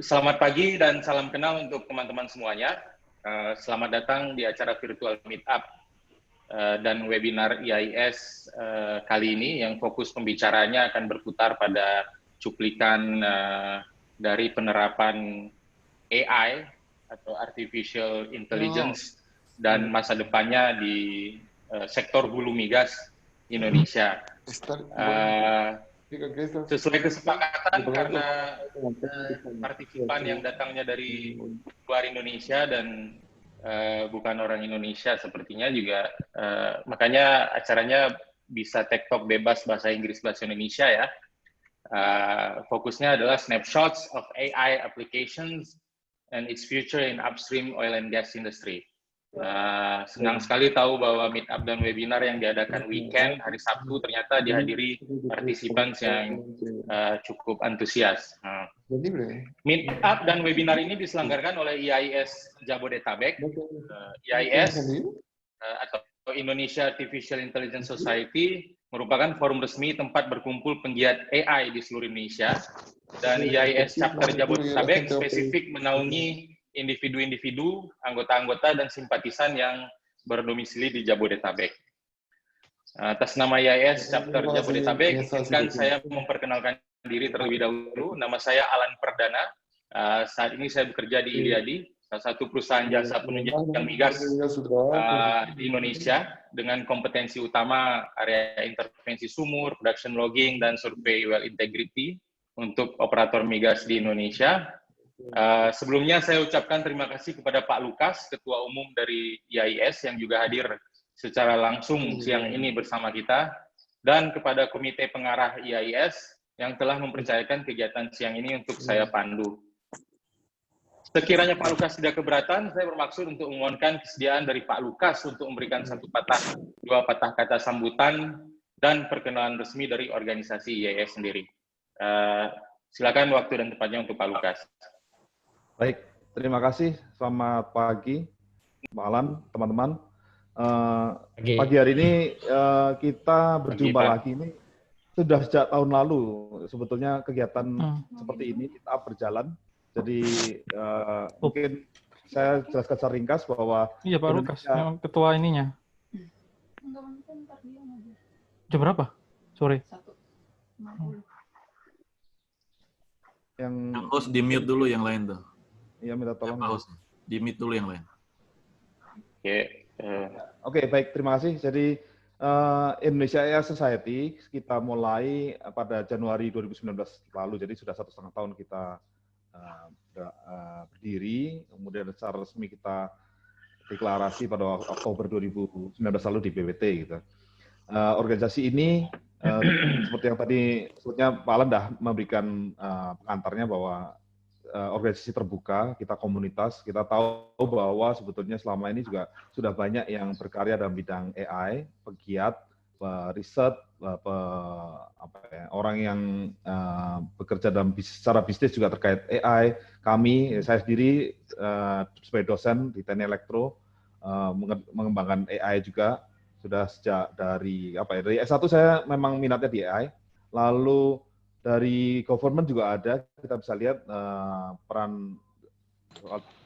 Selamat pagi dan salam kenal untuk teman-teman semuanya. Selamat datang di acara virtual meetup dan webinar IAIS kali ini yang fokus pembicaranya akan berputar pada cuplikan dari penerapan AI atau Artificial Intelligence dan masa depannya di sektor hulu migas Indonesia. Sesuai kesepakatan karena partisipan yang datangnya dari luar Indonesia dan bukan orang Indonesia sepertinya juga, makanya acaranya bisa tektok bebas bahasa Inggris bahasa Indonesia ya. Fokusnya adalah snapshots of AI applications and its future in upstream oil and gas industry. Senang sekali tahu bahwa meetup dan webinar yang diadakan weekend hari Sabtu ternyata dihadiri partisipan yang cukup antusias. Meetup dan webinar ini diselenggarakan oleh IAIS Jabodetabek, IAIS atau Indonesia Artificial Intelligence Society merupakan forum resmi tempat berkumpul penggiat AI di seluruh Indonesia, dan IAIS Chapter Jabodetabek spesifik menaungi individu-individu, anggota-anggota, dan simpatisan yang berdomisili di Jabodetabek. Atas nama IAIS Chapter Jabodetabek, izinkan saya memperkenalkan diri terlebih dahulu. Nama saya Alan Perdana. Saat ini saya bekerja di Iliadi, salah satu perusahaan jasa penunjang migas di Indonesia, dengan kompetensi utama area intervensi sumur, production logging, dan survei well integrity untuk operator migas di Indonesia. Sebelumnya saya ucapkan terima kasih kepada Pak Lukas, Ketua Umum dari IAIS yang juga hadir secara langsung siang ini bersama kita, dan kepada Komite Pengarah IAIS yang telah mempercayakan kegiatan siang ini untuk saya pandu. Sekiranya Pak Lukas tidak keberatan, saya bermaksud untuk memohonkan kesediaan dari Pak Lukas untuk memberikan dua patah kata sambutan dan perkenalan resmi dari organisasi IAIS sendiri. Silakan waktu dan tempatnya untuk Pak Lukas. Baik, terima kasih. Selamat pagi, malam, teman-teman. Pagi hari ini kita berjumpa lagi. Ini sudah sejak tahun lalu sebetulnya kegiatan seperti ini kita berjalan. Jadi mungkin saya jelaskan secara ringkas bahwa iya Pak Lukas, memang ketua ininya. Jam berapa? Sore. Yang host di mute dulu yang lain tuh. Iya, minta tolong. Host di mute dulu yang lain. Oke, baik, terima kasih. Jadi Indonesia AI Society kita mulai pada Januari 2019 lalu, jadi sudah 1,5 tahun kita berdiri, kemudian secara resmi kita deklarasi pada Oktober 2019 lalu di PWT gitu. Organisasi ini seperti yang tadi sebutnya Pak Alan dah memberikan pengantarnya bahwa organisasi terbuka, kita komunitas, kita tahu bahwa sebetulnya selama ini juga sudah banyak yang berkarya dalam bidang AI, pegiat, riset, orang yang bekerja dalam secara bisnis juga terkait AI. Kami, saya sendiri sebagai dosen di Teknik Elektro mengembangkan AI juga sudah sejak dari dari S1 saya memang minatnya di AI, lalu dari government juga ada, kita bisa lihat peran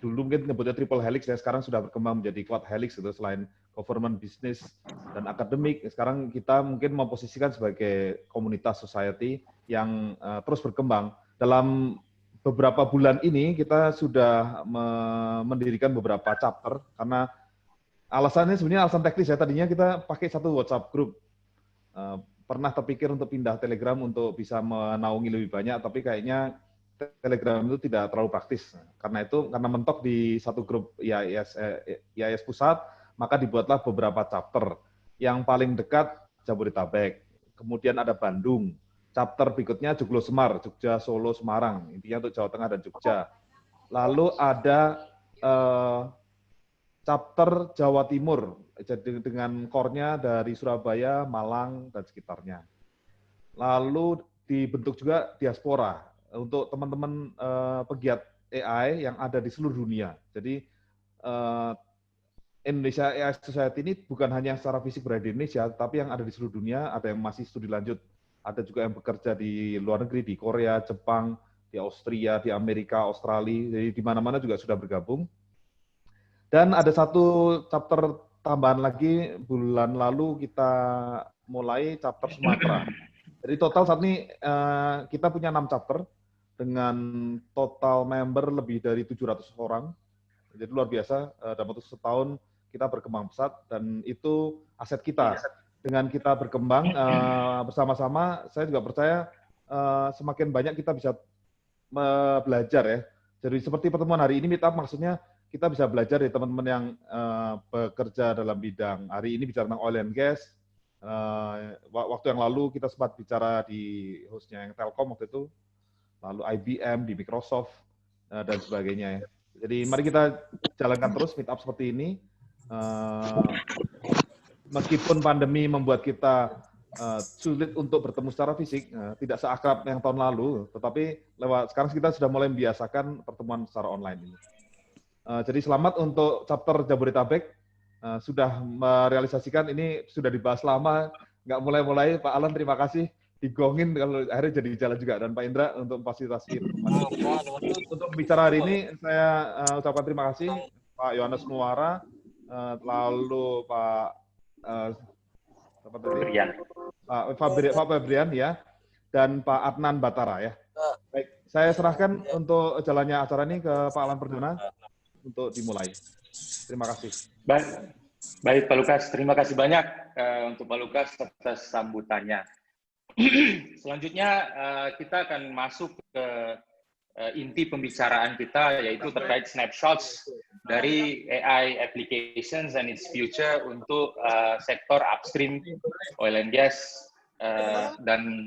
dulu mungkin nyebutnya triple helix ya, sekarang sudah berkembang menjadi quad helix gitu, selain government, bisnis, dan akademik. Sekarang kita mungkin memposisikan sebagai komunitas society yang terus berkembang. Dalam beberapa bulan ini kita sudah mendirikan beberapa chapter, karena alasannya sebenarnya alasan teknis ya, tadinya kita pakai satu WhatsApp group. Pernah terpikir untuk pindah Telegram untuk bisa menaungi lebih banyak, tapi kayaknya Telegram itu tidak terlalu praktis. Karena mentok di satu grup IAIS pusat, maka dibuatlah beberapa chapter. Yang paling dekat Jabodetabek, kemudian ada Bandung, chapter berikutnya Joglo Semar, Jogja, Solo, Semarang, intinya untuk Jawa Tengah dan Jogja. Lalu ada chapter Jawa Timur, jadi dengan core-nya dari Surabaya, Malang, dan sekitarnya. Lalu dibentuk juga diaspora untuk teman-teman pegiat AI yang ada di seluruh dunia. Jadi Indonesia AI Society ini bukan hanya secara fisik berada di Indonesia, tapi yang ada di seluruh dunia, ada yang masih studi lanjut, ada juga yang bekerja di luar negeri, di Korea, Jepang, di Austria, di Amerika, Australia, jadi di mana-mana juga sudah bergabung. Dan ada satu chapter tambahan lagi, bulan lalu kita mulai chapter Sumatera. Jadi total saat ini kita punya 6 chapter dengan total member lebih dari 700 orang. Jadi luar biasa, dalam waktu setahun kita berkembang pesat dan itu aset kita. Dengan kita berkembang bersama-sama, saya juga percaya semakin banyak kita bisa belajar ya. Jadi seperti pertemuan hari ini Meetup maksudnya kita bisa belajar dari teman-teman yang bekerja dalam bidang hari ini bicara tentang oil and gas. Waktu yang lalu kita sempat bicara di hostnya yang Telkom waktu itu, lalu IBM di Microsoft dan sebagainya ya. Jadi mari kita jalankan terus Meetup seperti ini. Meskipun pandemi membuat kita sulit untuk bertemu secara fisik, tidak seakrab yang tahun lalu, tetapi sekarang kita sudah mulai membiasakan pertemuan secara online ini. Jadi selamat untuk chapter Jabodetabek, sudah merealisasikan, ini sudah dibahas lama, nggak mulai-mulai. Pak Alan terima kasih, digongin kalau akhirnya jadi jalan juga, dan Pak Indra untuk memfasilitasi. Untuk bicara hari ini, saya ucapkan terima kasih Pak Yohanes Nuara, lalu Pak Pak Febrian ya, dan Pak Adnan Batara ya. Baik, saya serahkan untuk jalannya acara ini ke Pak Alan Perdana untuk dimulai. Terima kasih. Baik Pak Lukas, terima kasih banyak untuk Pak Lukas atas sambutannya. Selanjutnya kita akan masuk ke inti pembicaraan kita, yaitu terkait snapshots dari AI applications and its future untuk sektor upstream oil and gas, dan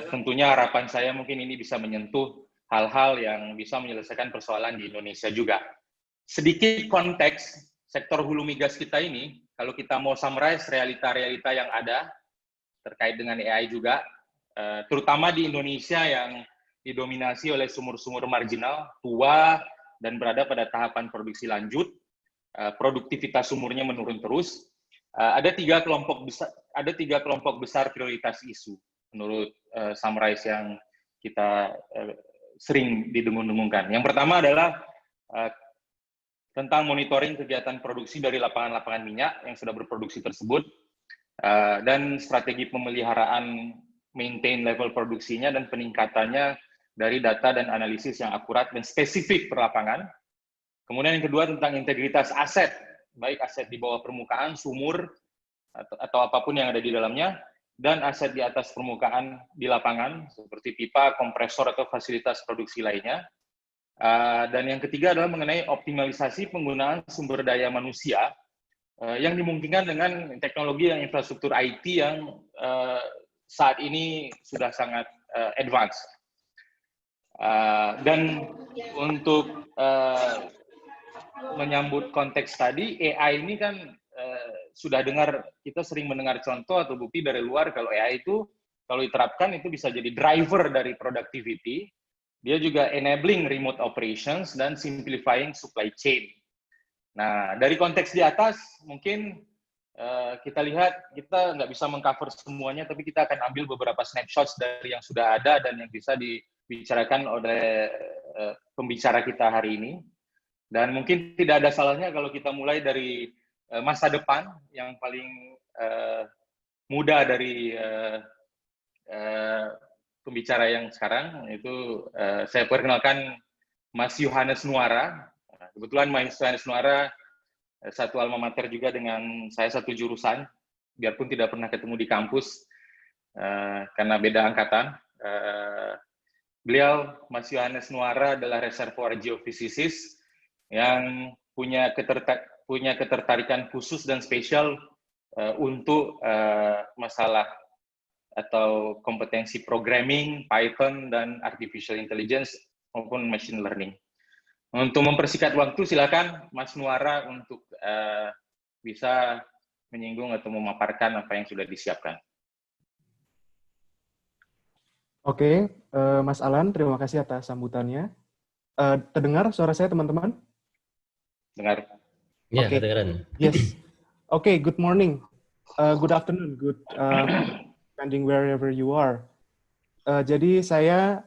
tentunya harapan saya mungkin ini bisa menyentuh hal-hal yang bisa menyelesaikan persoalan di Indonesia juga. Sedikit konteks sektor hulu migas kita ini, kalau kita mau summarize realita-realita yang ada terkait dengan AI juga, terutama di Indonesia yang didominasi oleh sumur-sumur marginal, tua, dan berada pada tahapan produksi lanjut, produktivitas sumurnya menurun terus. Ada tiga kelompok besar prioritas isu menurut summarize yang kita sering didengung-dengungkan. Yang pertama adalah tentang monitoring kegiatan produksi dari lapangan-lapangan minyak yang sudah berproduksi tersebut, dan strategi pemeliharaan maintain level produksinya dan peningkatannya dari data dan analisis yang akurat dan spesifik per lapangan. Kemudian yang kedua tentang integritas aset, baik aset di bawah permukaan, sumur, atau apapun yang ada di dalamnya, dan aset di atas permukaan di lapangan, seperti pipa, kompresor, atau fasilitas produksi lainnya. Dan yang ketiga adalah mengenai optimalisasi penggunaan sumber daya manusia yang dimungkinkan dengan teknologi dan infrastruktur IT yang saat ini sudah sangat advance. Dan untuk menyambut konteks tadi, AI ini kan sudah kita sering mendengar contoh atau bukti dari luar kalau AI itu kalau diterapkan itu bisa jadi driver dari productivity. Dia juga enabling remote operations dan simplifying supply chain. Nah, dari konteks di atas, mungkin kita lihat, kita nggak bisa mengcover semuanya, tapi kita akan ambil beberapa snapshots dari yang sudah ada dan yang bisa dibicarakan oleh pembicara kita hari ini. Dan mungkin tidak ada salahnya kalau kita mulai dari masa depan, yang paling muda dari pembicara yang sekarang, itu saya perkenalkan Mas Yohanes Nuara. Kebetulan Mas Yohanes Nuara satu alma mater juga dengan saya, satu jurusan, biarpun tidak pernah ketemu di kampus karena beda angkatan. Beliau, Mas Yohanes Nuara, adalah reservoir geophysicist yang punya ketertarikan khusus dan spesial untuk masalah atau kompetensi programming, Python, dan artificial intelligence maupun machine learning. Untuk mempersingkat waktu, silakan Mas Nuara untuk bisa menyinggung atau memaparkan apa yang sudah disiapkan. Oke, Mas Alan, terima kasih atas sambutannya. Terdengar suara saya, teman-teman? Dengar. Ya, Okay. kedengaran. Yes. Okay, good morning. Good afternoon. Good depending wherever you are. Jadi saya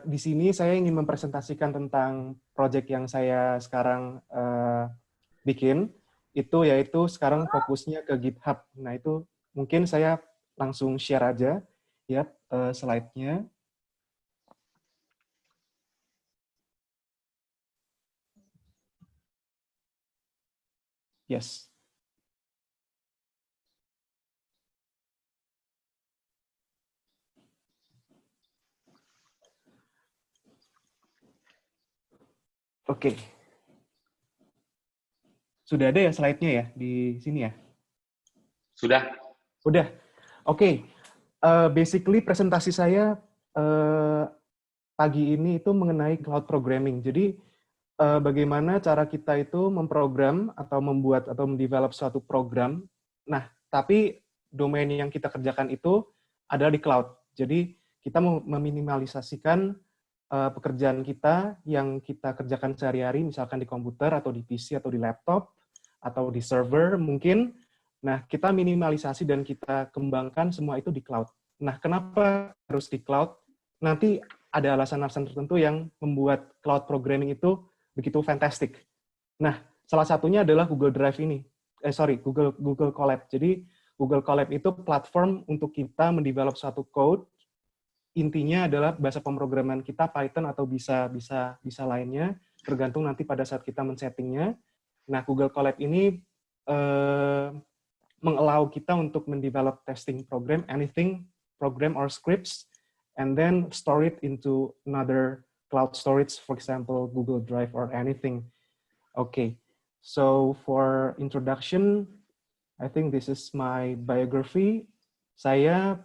di sini saya ingin mempresentasikan tentang proyek yang saya sekarang bikin, yaitu sekarang fokusnya ke GitHub. Nah, itu mungkin saya langsung share aja ya slide-nya. Yes. Oke. Sudah ada ya slide-nya ya di sini ya? Sudah. Udah. Oke. Basically presentasi saya pagi ini itu mengenai cloud programming. Jadi bagaimana cara kita itu memprogram atau membuat atau mendevelop suatu program. Nah, tapi domain yang kita kerjakan itu adalah di cloud. Jadi kita meminimalisasikan pekerjaan kita yang kita kerjakan sehari-hari, misalkan di komputer atau di PC atau di laptop atau di server mungkin. Nah, kita minimalisasi dan kita kembangkan semua itu di cloud. Nah, kenapa harus di cloud? Nanti ada alasan-alasan tertentu yang membuat cloud programming itu begitu fantastic. Nah, salah satunya adalah Google Drive ini. Google Colab. Jadi, Google Colab itu platform untuk kita mendevelop suatu code. Intinya adalah bahasa pemrograman kita Python atau bisa lainnya, tergantung nanti pada saat kita men-settingnya. Nah, Google Colab ini meng-allow kita untuk mendevelop testing program, anything, program or scripts, and then store it into another cloud storage, for example, Google Drive or anything. Okay, so for introduction, I think this is my biography. Saya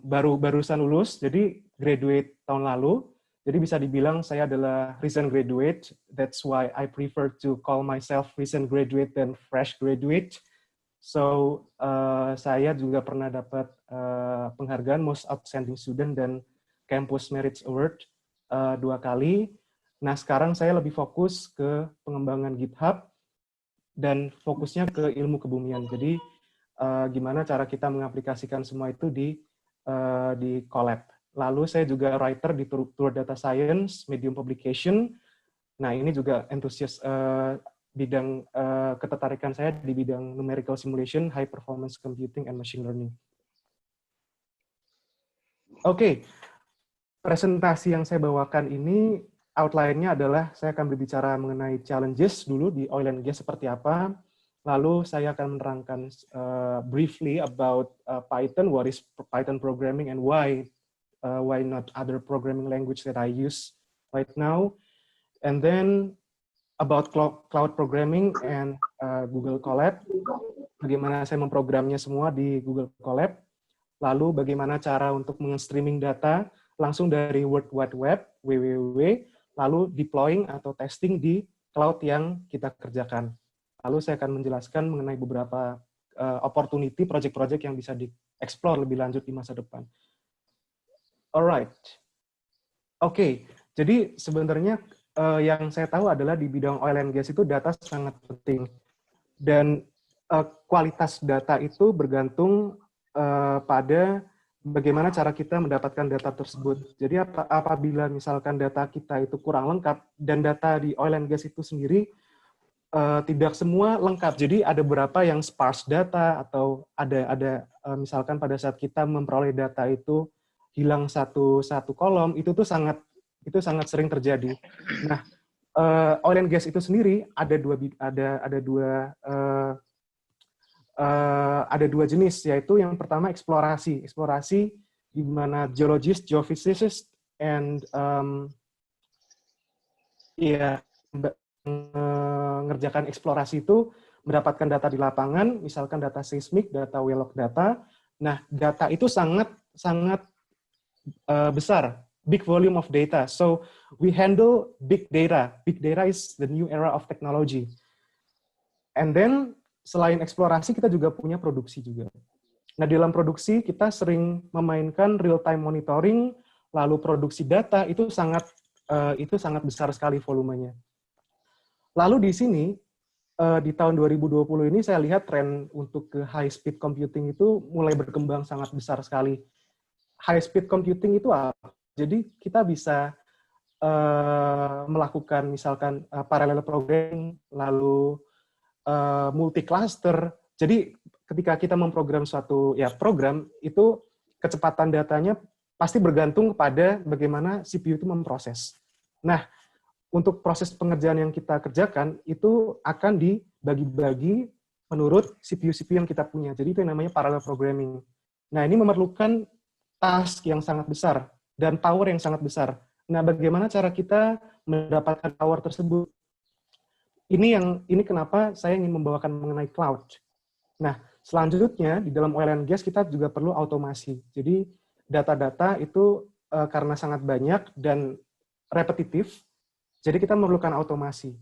barusan lulus, jadi graduate tahun lalu. Jadi bisa dibilang saya adalah recent graduate. That's why I prefer to call myself recent graduate than fresh graduate. So saya juga pernah dapat penghargaan Most Outstanding Student dan Campus Merit Award 2 kali. Nah, sekarang saya lebih fokus ke pengembangan GitHub dan fokusnya ke ilmu kebumian. Jadi gimana cara kita mengaplikasikan semua itu di Colab. Lalu saya juga writer di Tour Data Science, Medium Publication. Nah, ini juga antusias bidang ketertarikan saya di bidang numerical simulation, high performance computing, and machine learning. Oke, presentasi yang saya bawakan ini outline-nya adalah saya akan berbicara mengenai challenges dulu di oil and gas seperti apa. Lalu saya akan menerangkan briefly about Python, what is Python programming, and why not other programming language that I use right now. And then about cloud programming and Google Colab, bagaimana saya memprogramnya semua di Google Colab. Lalu bagaimana cara untuk meng-streaming data langsung dari World Wide Web, www, lalu deploying atau testing di cloud yang kita kerjakan. Lalu saya akan menjelaskan mengenai beberapa opportunity, project-project yang bisa di-explore lebih lanjut di masa depan. Alright. Oke, jadi sebenarnya yang saya tahu adalah di bidang oil and gas itu data sangat penting. Dan kualitas data itu bergantung pada bagaimana cara kita mendapatkan data tersebut. Jadi apabila misalkan data kita itu kurang lengkap, dan data di oil and gas itu sendiri tidak semua lengkap. Jadi ada beberapa yang sparse data, atau ada misalkan pada saat kita memperoleh data itu hilang satu kolom, itu sangat sering terjadi. Nah, oil and gas itu sendiri ada dua jenis, yaitu yang pertama eksplorasi di mana geologist, geophysicist, and mengerjakan eksplorasi itu mendapatkan data di lapangan, misalkan data seismik, data well log data. Nah, data itu sangat besar, big volume of data. So we handle big data. Big data is the new era of technology. And then selain eksplorasi, kita juga punya produksi juga. Nah, di dalam produksi kita sering memainkan real time monitoring, lalu produksi data itu sangat besar sekali volumenya. Lalu di sini di tahun 2020 ini saya lihat tren untuk ke high speed computing itu mulai berkembang sangat besar sekali. High speed computing itu apa? Jadi kita bisa melakukan misalkan parallel programming, lalu multi cluster. Jadi ketika kita memprogram suatu program, itu kecepatan datanya pasti bergantung kepada bagaimana CPU itu memproses. Nah, untuk proses pengerjaan yang kita kerjakan itu akan dibagi-bagi menurut CPU-CPU yang kita punya. Jadi itu yang namanya parallel programming. Nah, ini memerlukan task yang sangat besar dan power yang sangat besar. Nah, bagaimana cara kita mendapatkan power tersebut? Ini kenapa saya ingin membawakan mengenai cloud. Nah, selanjutnya di dalam oil and gas kita juga perlu automasi. Jadi data-data itu karena sangat banyak dan repetitif, jadi kita memerlukan automasi.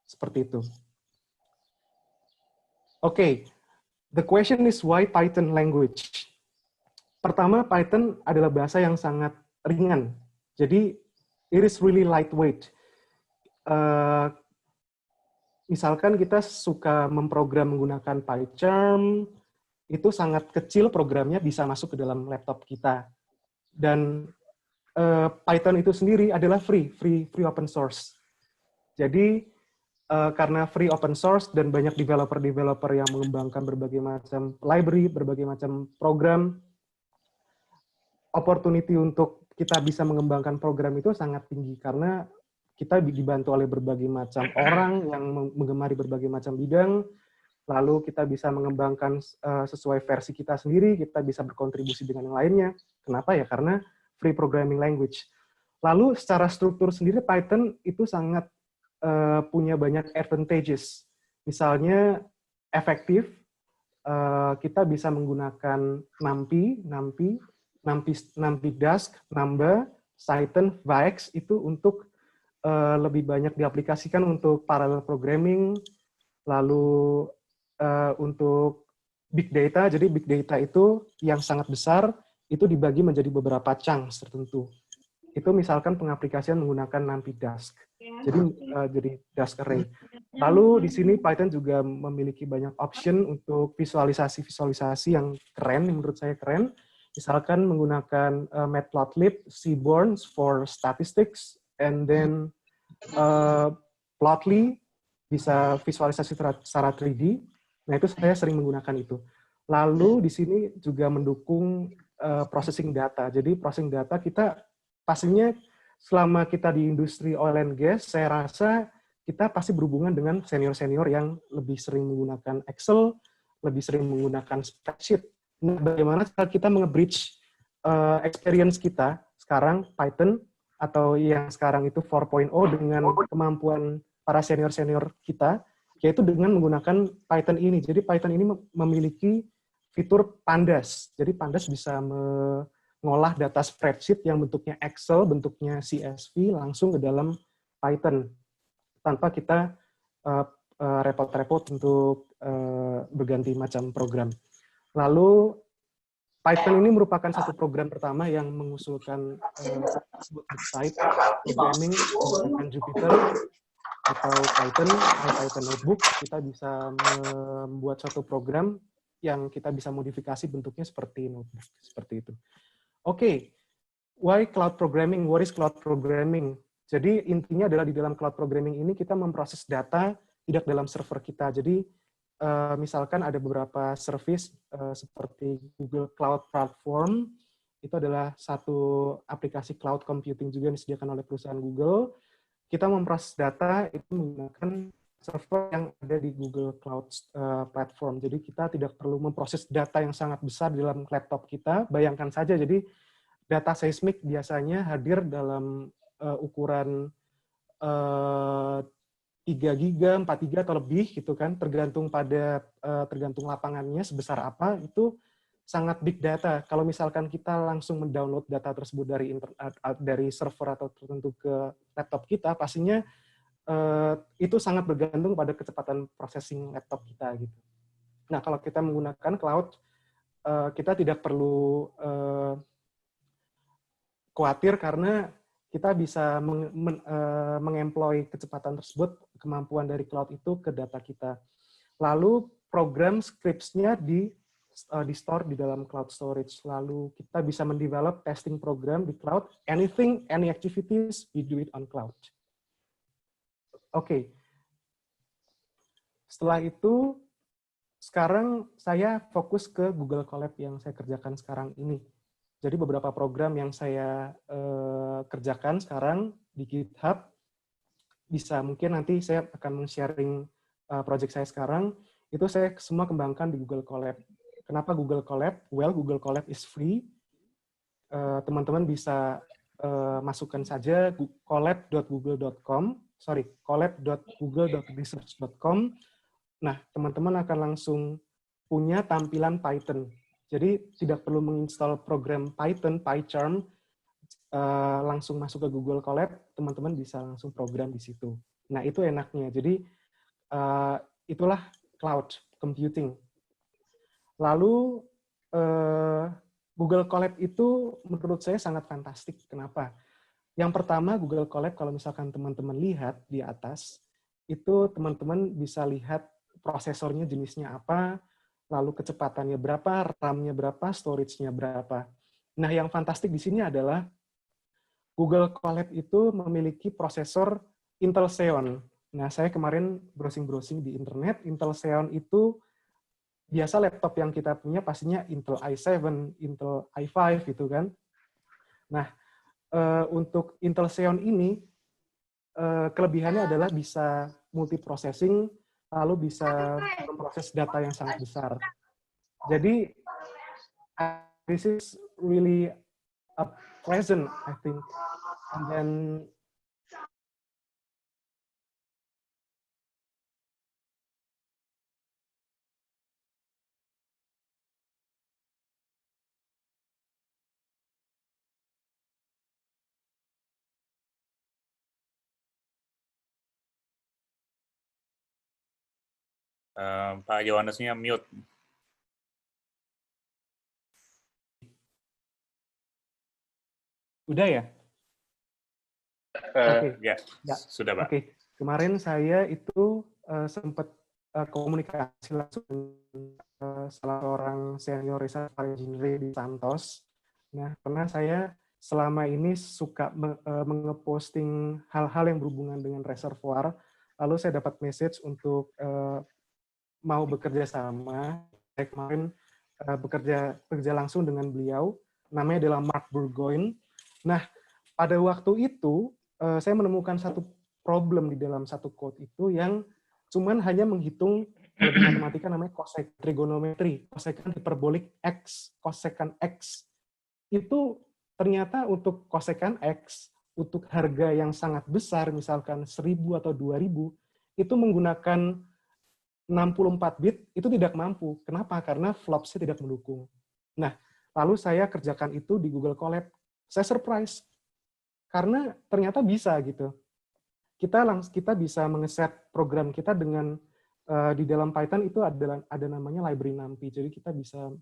Seperti itu. Oke, the question is why Python language? Pertama, Python adalah bahasa yang sangat ringan. Jadi, it is really lightweight. Misalkan kita suka memprogram menggunakan PyCharm, itu sangat kecil programnya bisa masuk ke dalam laptop kita. Dan Python itu sendiri adalah free open source. Jadi karena free open source dan banyak developer yang mengembangkan berbagai macam library, berbagai macam program, opportunity untuk kita bisa mengembangkan program itu sangat tinggi karena kita dibantu oleh berbagai macam orang yang menggemari berbagai macam bidang, lalu kita bisa mengembangkan sesuai versi kita sendiri, kita bisa berkontribusi dengan yang lainnya. Kenapa ya? Karena free programming language. Lalu secara struktur sendiri Python itu sangat punya banyak advantages. Misalnya efektif, kita bisa menggunakan NumPy, Dask, Numba, Cython, Vax itu untuk lebih banyak diaplikasikan untuk parallel programming, lalu untuk big data. Jadi big data itu yang sangat besar itu dibagi menjadi beberapa chunks tertentu. Itu misalkan pengaplikasian menggunakan NumPy Dask. Jadi Dask Array. Lalu di sini Python juga memiliki banyak option untuk visualisasi yang keren, yang menurut saya keren. Misalkan menggunakan Matplotlib, Seaborn for statistics, and then Plotly bisa visualisasi secara 3D. Nah, itu saya sering menggunakan itu. Lalu di sini juga mendukung processing data. Jadi processing data kita pastinya selama kita di industri oil and gas, saya rasa kita pasti berhubungan dengan senior-senior yang lebih sering menggunakan Excel, lebih sering menggunakan spreadsheet. Nah, bagaimana cara kita nge-bridge experience kita sekarang Python atau yang sekarang itu 4.0 dengan kemampuan para senior-senior kita, yaitu dengan menggunakan Python ini. Jadi Python ini memiliki fitur Pandas. Jadi Pandas bisa mengolah data spreadsheet yang bentuknya Excel, bentuknya CSV langsung ke dalam Python tanpa kita repot-repot untuk berganti macam program. Lalu Python ini merupakan satu program pertama yang mengusulkan website programming menggunakan Jupyter atau Python Notebook. Kita bisa membuat satu program yang kita bisa modifikasi bentuknya seperti notebook, seperti itu. Oke, why cloud programming? What is cloud programming? Jadi intinya adalah di dalam cloud programming ini kita memproses data tidak dalam server kita. Jadi misalkan ada beberapa service seperti Google Cloud Platform, itu adalah satu aplikasi cloud computing juga yang disediakan oleh perusahaan Google. Kita memproses data itu menggunakan server yang ada di Google Cloud Platform. Jadi kita tidak perlu memproses data yang sangat besar di dalam laptop kita. Bayangkan saja, jadi data seismik biasanya hadir dalam ukuran 3 giga, 4 giga atau lebih gitu kan, tergantung lapangannya sebesar apa, itu sangat big data. Kalau misalkan kita langsung mendownload data tersebut dari server atau tertentu ke laptop kita, pastinya itu sangat bergantung pada kecepatan processing laptop kita gitu. Nah, kalau kita menggunakan cloud, kita tidak perlu khawatir karena kita bisa mengemploy kecepatan tersebut, kemampuan dari cloud itu ke data kita. Lalu program scripts-nya di store di dalam cloud storage. Lalu kita bisa mendevelop testing program di cloud. Anything, any activities, we do it on cloud. Oke. Setelah itu, sekarang saya fokus ke Google Colab yang saya kerjakan sekarang ini. Jadi beberapa program yang saya kerjakan sekarang di GitHub, bisa mungkin nanti saya akan men-sharing project saya sekarang, itu saya semua kembangkan di Google Colab. Kenapa Google Colab? Well, Google Colab is free. Teman-teman bisa masukkan saja colab.google.com, colab.google.research.com. Nah, teman-teman akan langsung punya tampilan Python. Jadi tidak perlu menginstal program Python, PyCharm, langsung masuk ke Google Colab, teman-teman bisa langsung program di situ. Nah, itu enaknya. Jadi itulah cloud computing. Lalu Google Colab itu menurut saya sangat fantastik. Kenapa? Yang pertama, Google Colab kalau misalkan teman-teman lihat di atas, itu teman-teman bisa lihat prosesornya jenisnya apa, lalu kecepatannya berapa, RAM-nya berapa, storage-nya berapa. Nah, yang fantastik di sini adalah Google Colab itu memiliki prosesor Intel Xeon. Nah, saya kemarin browsing-browsing di internet, Intel Xeon itu biasa laptop yang kita punya pastinya Intel i7, Intel i5 gitu kan. Nah, untuk Intel Xeon ini kelebihannya adalah bisa multiprocessing, lalu bisa memproses data yang sangat besar. Jadi this is really a pleasant, I think. And then Pak Yohanesnya mute. udah ya? Oke. Ya, sudah Pak. Oke. Kemarin saya itu sempat komunikasi langsung dengan salah seorang senior research engineer di Santos. Nah, karena saya selama ini suka mengeposting hal-hal yang berhubungan dengan reservoir, lalu saya dapat message untuk mau bekerja sama. Saya kemarin bekerja langsung dengan beliau, namanya adalah Mark Burgoyne. Nah, pada waktu itu saya menemukan satu problem di dalam satu code itu yang cuman hanya menghitung di matematika namanya cosec trigonometri, kosekan hiperbolik x, kosekan x. Itu ternyata untuk kosekan x, untuk harga yang sangat besar, misalkan 1000 atau 2000, itu menggunakan 64 bit, itu tidak mampu. Kenapa? Karena flops-nya tidak mendukung. Nah, lalu saya kerjakan itu di Google Colab. Saya surprise. Karena ternyata bisa gitu. Kita bisa mengeset program kita dengan di dalam Python itu ada namanya library NumPy. Jadi kita bisa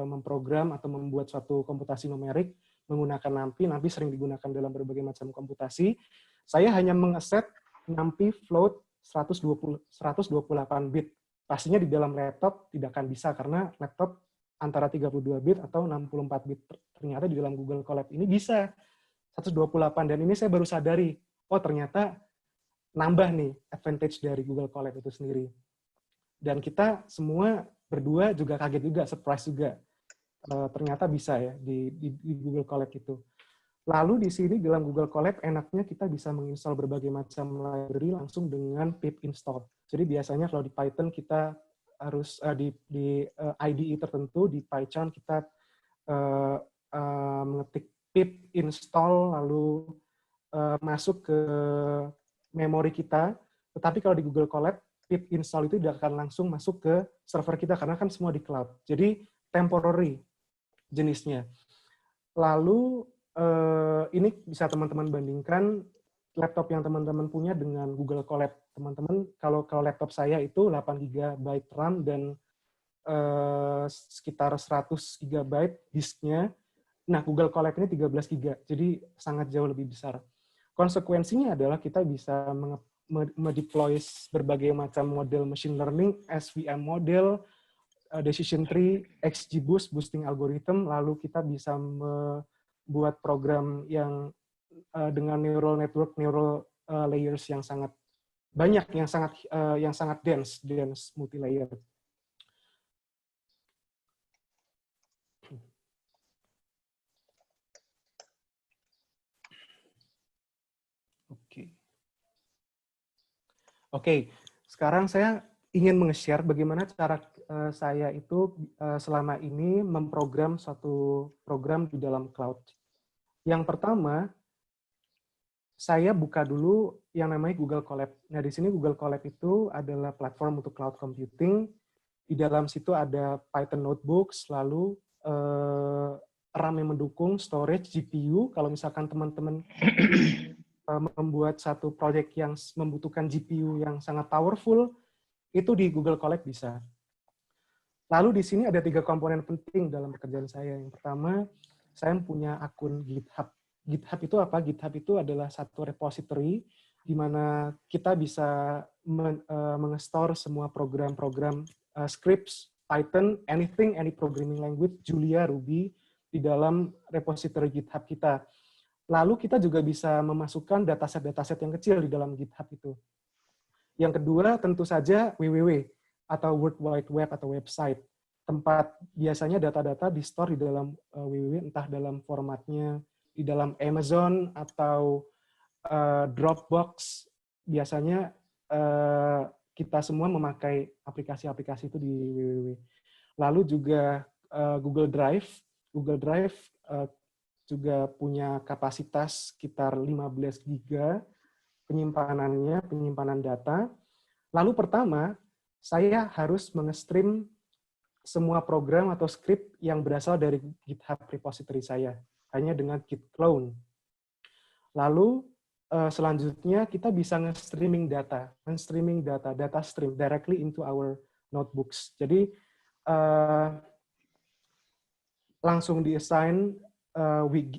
memprogram atau membuat suatu komputasi numerik menggunakan NumPy. NumPy sering digunakan dalam berbagai macam komputasi. Saya hanya mengeset NumPy float 128 bit. Pastinya di dalam laptop tidak akan bisa karena laptop antara 32 bit atau 64 bit. Ternyata di dalam Google Colab ini bisa 128, dan ini saya baru sadari, oh ternyata nambah nih advantage dari Google Colab itu sendiri. Dan kita semua berdua juga kaget juga, surprise juga. Ternyata bisa ya di Google Colab itu. Lalu di sini dalam Google Colab enaknya kita bisa menginstal berbagai macam library langsung dengan pip install. Jadi biasanya kalau di Python kita harus di IDE tertentu, di PyCharm kita mengetik pip install lalu masuk ke memori kita. Tetapi kalau di Google Colab pip install itu tidak akan langsung masuk ke server kita karena kan semua di cloud. Jadi temporary jenisnya. Lalu ini bisa teman-teman bandingkan laptop yang teman-teman punya dengan Google Colab. Teman-teman, kalau laptop saya itu 8 GB RAM dan sekitar 100 GB disknya. Nah, Google Colab ini 13 GB, jadi sangat jauh lebih besar. Konsekuensinya adalah kita bisa mendeploy berbagai macam model machine learning, SVM model, decision tree, XGBoost, boosting algorithm, lalu kita bisa membuat program yang dengan neural network, neural layers yang sangat banyak, yang sangat dense multi-layer. Oke, sekarang saya ingin meng-share bagaimana cara saya itu selama ini memprogram suatu program di dalam cloud. Yang pertama, saya buka dulu yang namanya Google Colab. Nah, di sini Google Colab itu adalah platform untuk cloud computing. Di dalam situ ada Python notebooks, lalu RAM yang mendukung, storage, GPU. Kalau misalkan teman-teman membuat satu project yang membutuhkan GPU yang sangat powerful, itu di Google Colab bisa. Lalu di sini ada 3 komponen penting dalam pekerjaan saya. Yang pertama, saya punya akun GitHub. GitHub itu apa? GitHub itu adalah satu repository di mana kita bisa meng-store semua program-program scripts, Python, any programming language, Julia, Ruby, di dalam repository GitHub kita. Lalu kita juga bisa memasukkan dataset-dataset yang kecil di dalam GitHub itu. Yang kedua, tentu saja www atau World Wide Web atau website. Tempat biasanya data-data di-store di dalam www, entah dalam formatnya di dalam Amazon atau Dropbox. Biasanya kita semua memakai aplikasi-aplikasi itu di www. Lalu juga Google Drive. Google Drive juga punya kapasitas sekitar 15 GB penyimpanan data. Lalu pertama, saya harus meng-stream semua program atau script yang berasal dari GitHub repository saya, hanya dengan git clone. Lalu selanjutnya kita bisa nge-streaming data, data stream directly into our notebooks. Jadi langsung di-assign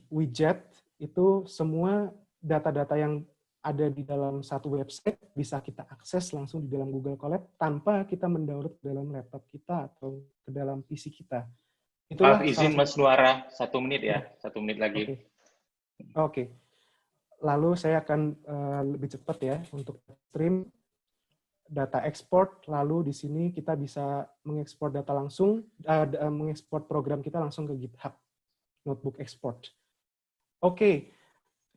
widget, itu semua data-data yang ada di dalam satu website bisa kita akses langsung di dalam Google Colab tanpa kita mendownload ke dalam laptop kita atau ke dalam PC kita. Itulah izin Mas Nuara, 1 menit ya, 1 menit lagi. Oke. Lalu saya akan lebih cepat ya untuk stream data export. Lalu di sini kita bisa mengekspor data langsung, mengekspor program kita langsung ke GitHub Notebook Export. Oke.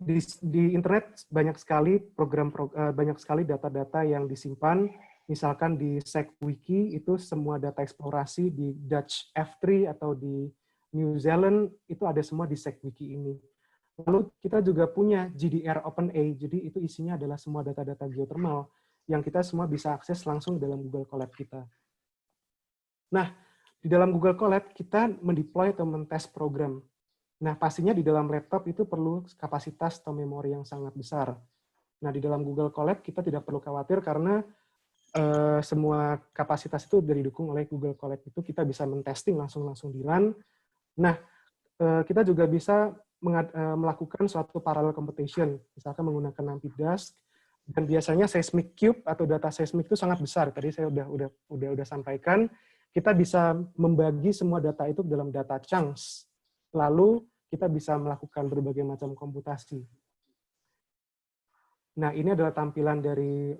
Di internet banyak sekali data-data yang disimpan. Misalkan di SegWiki itu semua data eksplorasi di Dutch F3 atau di New Zealand itu ada semua di SegWiki ini. Lalu kita juga punya GDR OpenA, jadi itu isinya adalah semua data-data geothermal yang kita semua bisa akses langsung dalam Google Colab kita. Nah, di dalam Google Colab kita mendeploy atau men-test program. Nah, pastinya di dalam laptop itu perlu kapasitas atau memori yang sangat besar. Nah, di dalam Google Colab kita tidak perlu khawatir karena semua kapasitas itu sudah didukung oleh Google Colab itu, kita bisa men-testing langsung di run. Nah, kita juga bisa melakukan suatu parallel computation, misalkan menggunakan NumPy Dask, dan biasanya seismic cube atau data seismic itu sangat besar. Tadi saya udah sampaikan, kita bisa membagi semua data itu dalam data chunks. Lalu kita bisa melakukan berbagai macam komputasi. Nah, ini adalah tampilan dari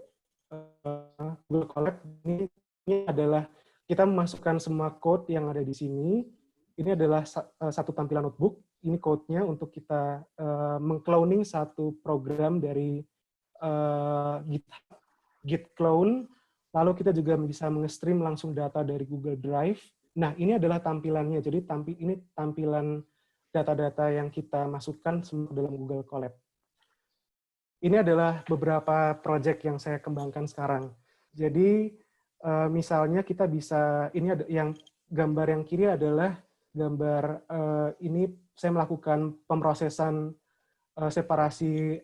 Google Colab. Ini adalah kita memasukkan semua code yang ada di sini. Ini adalah satu tampilan notebook. Ini code-nya untuk kita meng-cloning satu program dari Git clone. Lalu kita juga bisa meng-stream langsung data dari Google Drive. Nah, ini adalah tampilannya. Jadi ini tampilan data-data yang kita masukkan semua dalam Google Colab. Ini adalah beberapa project yang saya kembangkan sekarang. Jadi misalnya kita bisa, ini ada yang gambar yang kiri adalah gambar ini saya melakukan pemrosesan separasi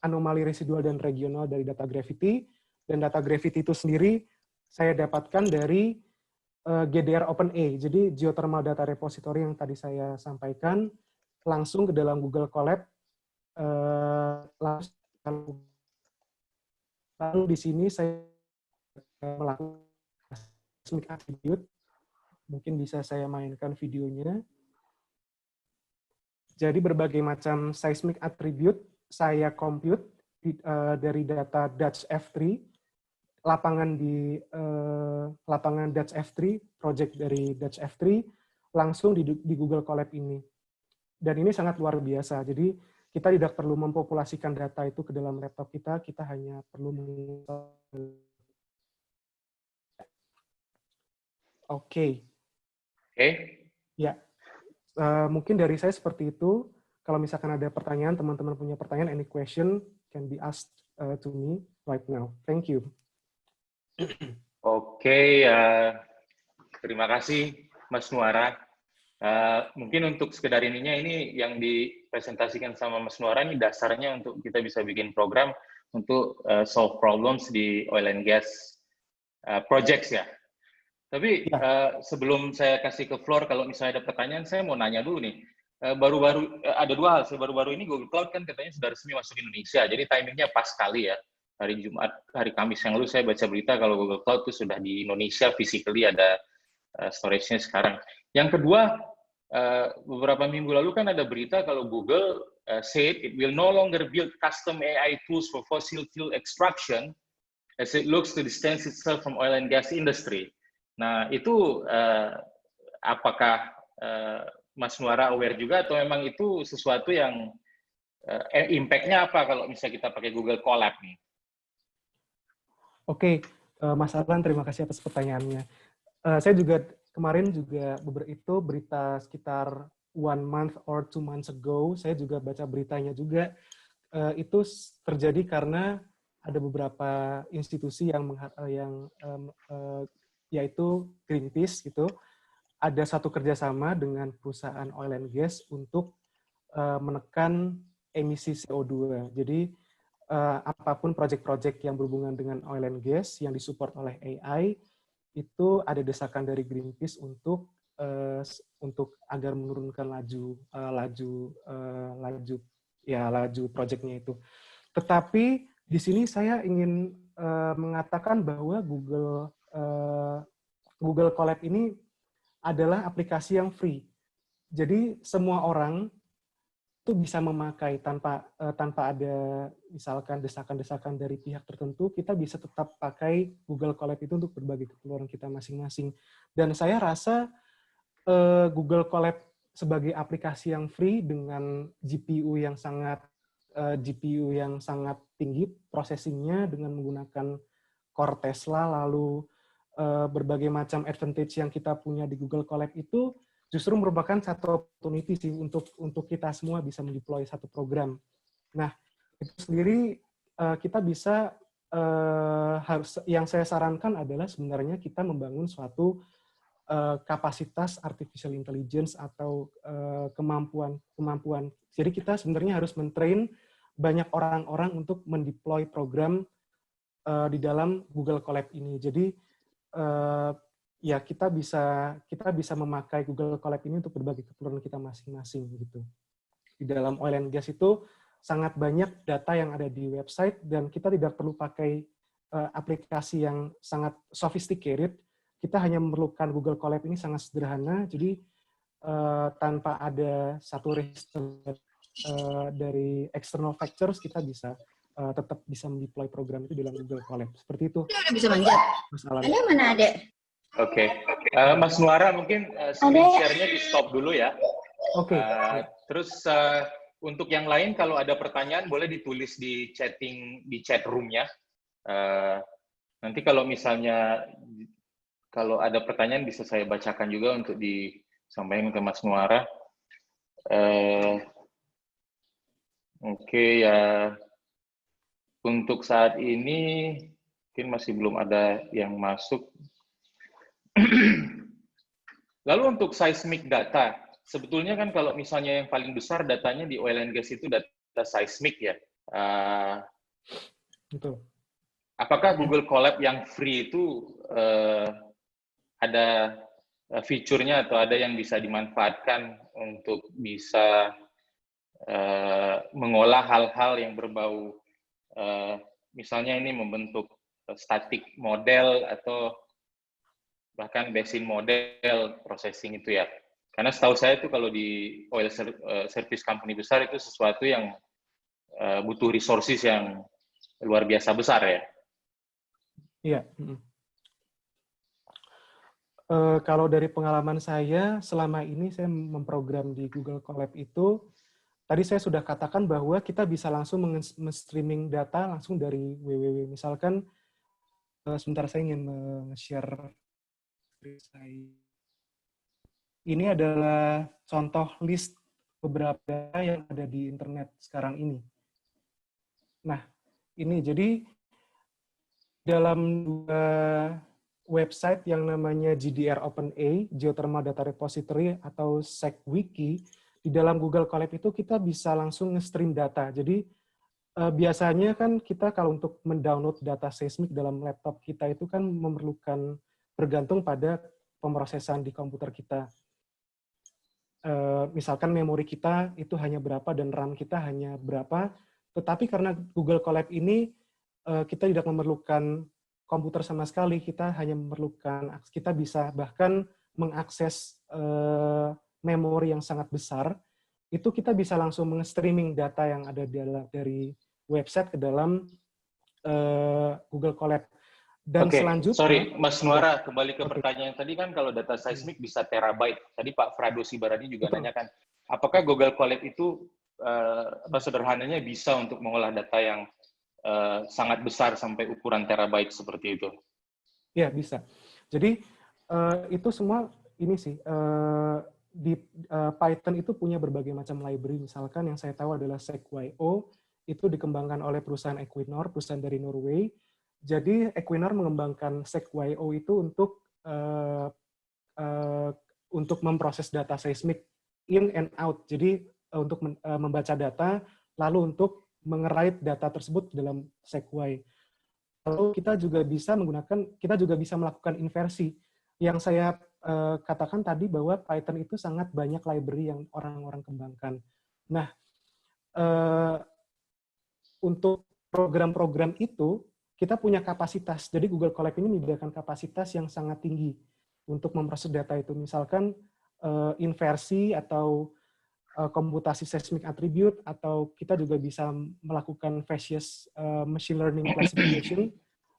anomali residual dan regional dari data gravity, dan data gravity itu sendiri saya dapatkan dari GDR OpenA, jadi Geothermal Data Repository yang tadi saya sampaikan, langsung ke dalam Google Colab. Lalu di sini saya melakukan seismic attribute. Mungkin bisa saya mainkan videonya. Jadi berbagai macam seismic attribute saya compute dari data Dutch F3, lapangan Dutch F3, project dari Dutch F3, langsung di Google Colab ini. Dan ini sangat luar biasa. Jadi kita tidak perlu mempopulasikan data itu ke dalam laptop kita hanya perlu Oke. Ya. Mungkin dari saya seperti itu. Kalau misalkan ada pertanyaan, teman-teman punya pertanyaan, any question can be asked to me right now. Thank you. Oke, terima kasih Mas Nuara. Mungkin untuk sekedar ininya, ini yang dipresentasikan sama Mas Nuara ini dasarnya untuk kita bisa bikin program untuk solve problems di oil and gas projects ya. Tapi sebelum saya kasih ke floor, kalau misalnya ada pertanyaan, saya mau nanya dulu nih. Baru-baru ada dua hal. Baru-baru ini Google Cloud kan katanya sudah resmi masuk Indonesia. Jadi timingnya pas sekali ya. Hari Jumat, hari Kamis yang lalu saya baca berita kalau Google Cloud itu sudah di Indonesia, physically ada storage-nya sekarang. Yang kedua, beberapa minggu lalu kan ada berita kalau Google said it will no longer build custom AI tools for fossil fuel extraction as it looks to distance itself from oil and gas industry. Nah, itu apakah Mas Nuara aware juga atau memang itu sesuatu yang impact-nya apa kalau misalnya kita pakai Google Colab nih? Oke, Mas Arlan, terima kasih atas pertanyaannya. Saya juga kemarin juga itu berita sekitar 1 month or 2 months ago, saya juga baca beritanya juga. Itu terjadi karena ada beberapa institusi yaitu Greenpeace gitu, ada satu kerjasama dengan perusahaan oil and gas untuk menekan emisi CO2. Jadi apapun proyek-proyek yang berhubungan dengan oil and gas yang disupport oleh AI, itu ada desakan dari Greenpeace untuk agar menurunkan laju proyeknya itu. Tetapi di sini saya ingin mengatakan bahwa Google Colab ini adalah aplikasi yang free. Jadi semua orang itu bisa memakai tanpa ada misalkan desakan-desakan dari pihak tertentu, kita bisa tetap pakai Google Colab itu untuk berbagi keperluan kita masing-masing. Dan saya rasa Google Colab sebagai aplikasi yang free dengan GPU yang sangat tinggi processingnya dengan menggunakan core Tesla, lalu berbagai macam advantage yang kita punya di Google Colab itu justru merupakan satu opportunity sih untuk kita semua bisa mendeploy satu program. Nah, itu sendiri kita bisa yang saya sarankan adalah sebenarnya kita membangun suatu kapasitas artificial intelligence atau kemampuan. Jadi kita sebenarnya harus mentrain banyak orang-orang untuk mendeploy program di dalam Google Colab ini. Jadi ya kita bisa memakai Google Colab ini untuk berbagi keperluan kita masing-masing gitu. Di dalam oil and gas itu sangat banyak data yang ada di website dan kita tidak perlu pakai aplikasi yang sangat sophisticated. Kita hanya memerlukan Google Colab ini sangat sederhana. Jadi tanpa ada satu dari external factors, kita bisa tetap bisa mendeploy program itu dalam Google Colab. Seperti itu. Udah bisa manjat. Ada mana ada? Oke. Mas Nuara mungkin screen share-nya di stop dulu ya. Oke. Terus untuk yang lain kalau ada pertanyaan boleh ditulis di chat room-nya. Nanti kalau misalnya kalau ada pertanyaan bisa saya bacakan juga untuk disampaikan ke Mas Nuara. Oke ya. Untuk saat ini mungkin masih belum ada yang masuk. Lalu untuk seismic data, sebetulnya kan kalau misalnya yang paling besar datanya di oil and gas itu data seismic ya. Betul. Apakah Google Colab yang free itu ada fiturnya atau ada yang bisa dimanfaatkan untuk bisa mengolah hal-hal yang berbau, misalnya ini membentuk static model atau bahkan basin model processing itu ya. Karena setahu saya itu kalau di oil service company besar itu sesuatu yang butuh resources yang luar biasa besar ya. Iya. Kalau dari pengalaman saya, selama ini saya memprogram di Google Colab itu, tadi saya sudah katakan bahwa kita bisa langsung men-streaming data langsung dari www. Misalkan, sebentar saya ingin nge-share. Ini adalah contoh list beberapa data yang ada di internet sekarang ini. Nah, ini jadi dalam dua website yang namanya GDR OpenA, Geothermal Data Repository, atau SecWiki, di dalam Google Colab itu kita bisa langsung nge-stream data. Jadi biasanya kan kita kalau untuk mendownload data seismik dalam laptop kita itu kan memerlukan bergantung pada pemrosesan di komputer kita. Misalkan memori kita itu hanya berapa dan RAM kita hanya berapa, tetapi karena Google Colab ini kita tidak memerlukan komputer sama sekali, kita hanya memerlukan, kita bisa bahkan mengakses memori yang sangat besar, itu kita bisa langsung meng-streaming data yang ada dari website ke dalam Google Colab. Dan selanjutnya, sorry Mas Nuara, kembali ke pertanyaan tadi kan kalau data seismik bisa terabyte. Tadi Pak Frado Sibarani juga nanyakan, apakah Google Colab itu sederhananya bisa untuk mengolah data yang sangat besar sampai ukuran terabyte seperti itu? Ya, bisa. Jadi itu semua ini sih, di Python itu punya berbagai macam library. Misalkan yang saya tahu adalah SecYO, itu dikembangkan oleh perusahaan Equinor, perusahaan dari Norway. Jadi Equinor mengembangkan SecYO itu untuk memproses data seismik in and out. Jadi untuk membaca data, lalu untuk mengerait data tersebut dalam SecY. Lalu kita juga bisa melakukan inversi. Yang saya katakan tadi bahwa Python itu sangat banyak library yang orang-orang kembangkan. Nah, untuk program-program itu, kita punya kapasitas. Jadi Google Colab ini menyediakan kapasitas yang sangat tinggi untuk memproses data itu. Misalkan inversi atau komputasi seismic attribute, atau kita juga bisa melakukan Bayesian machine learning classification,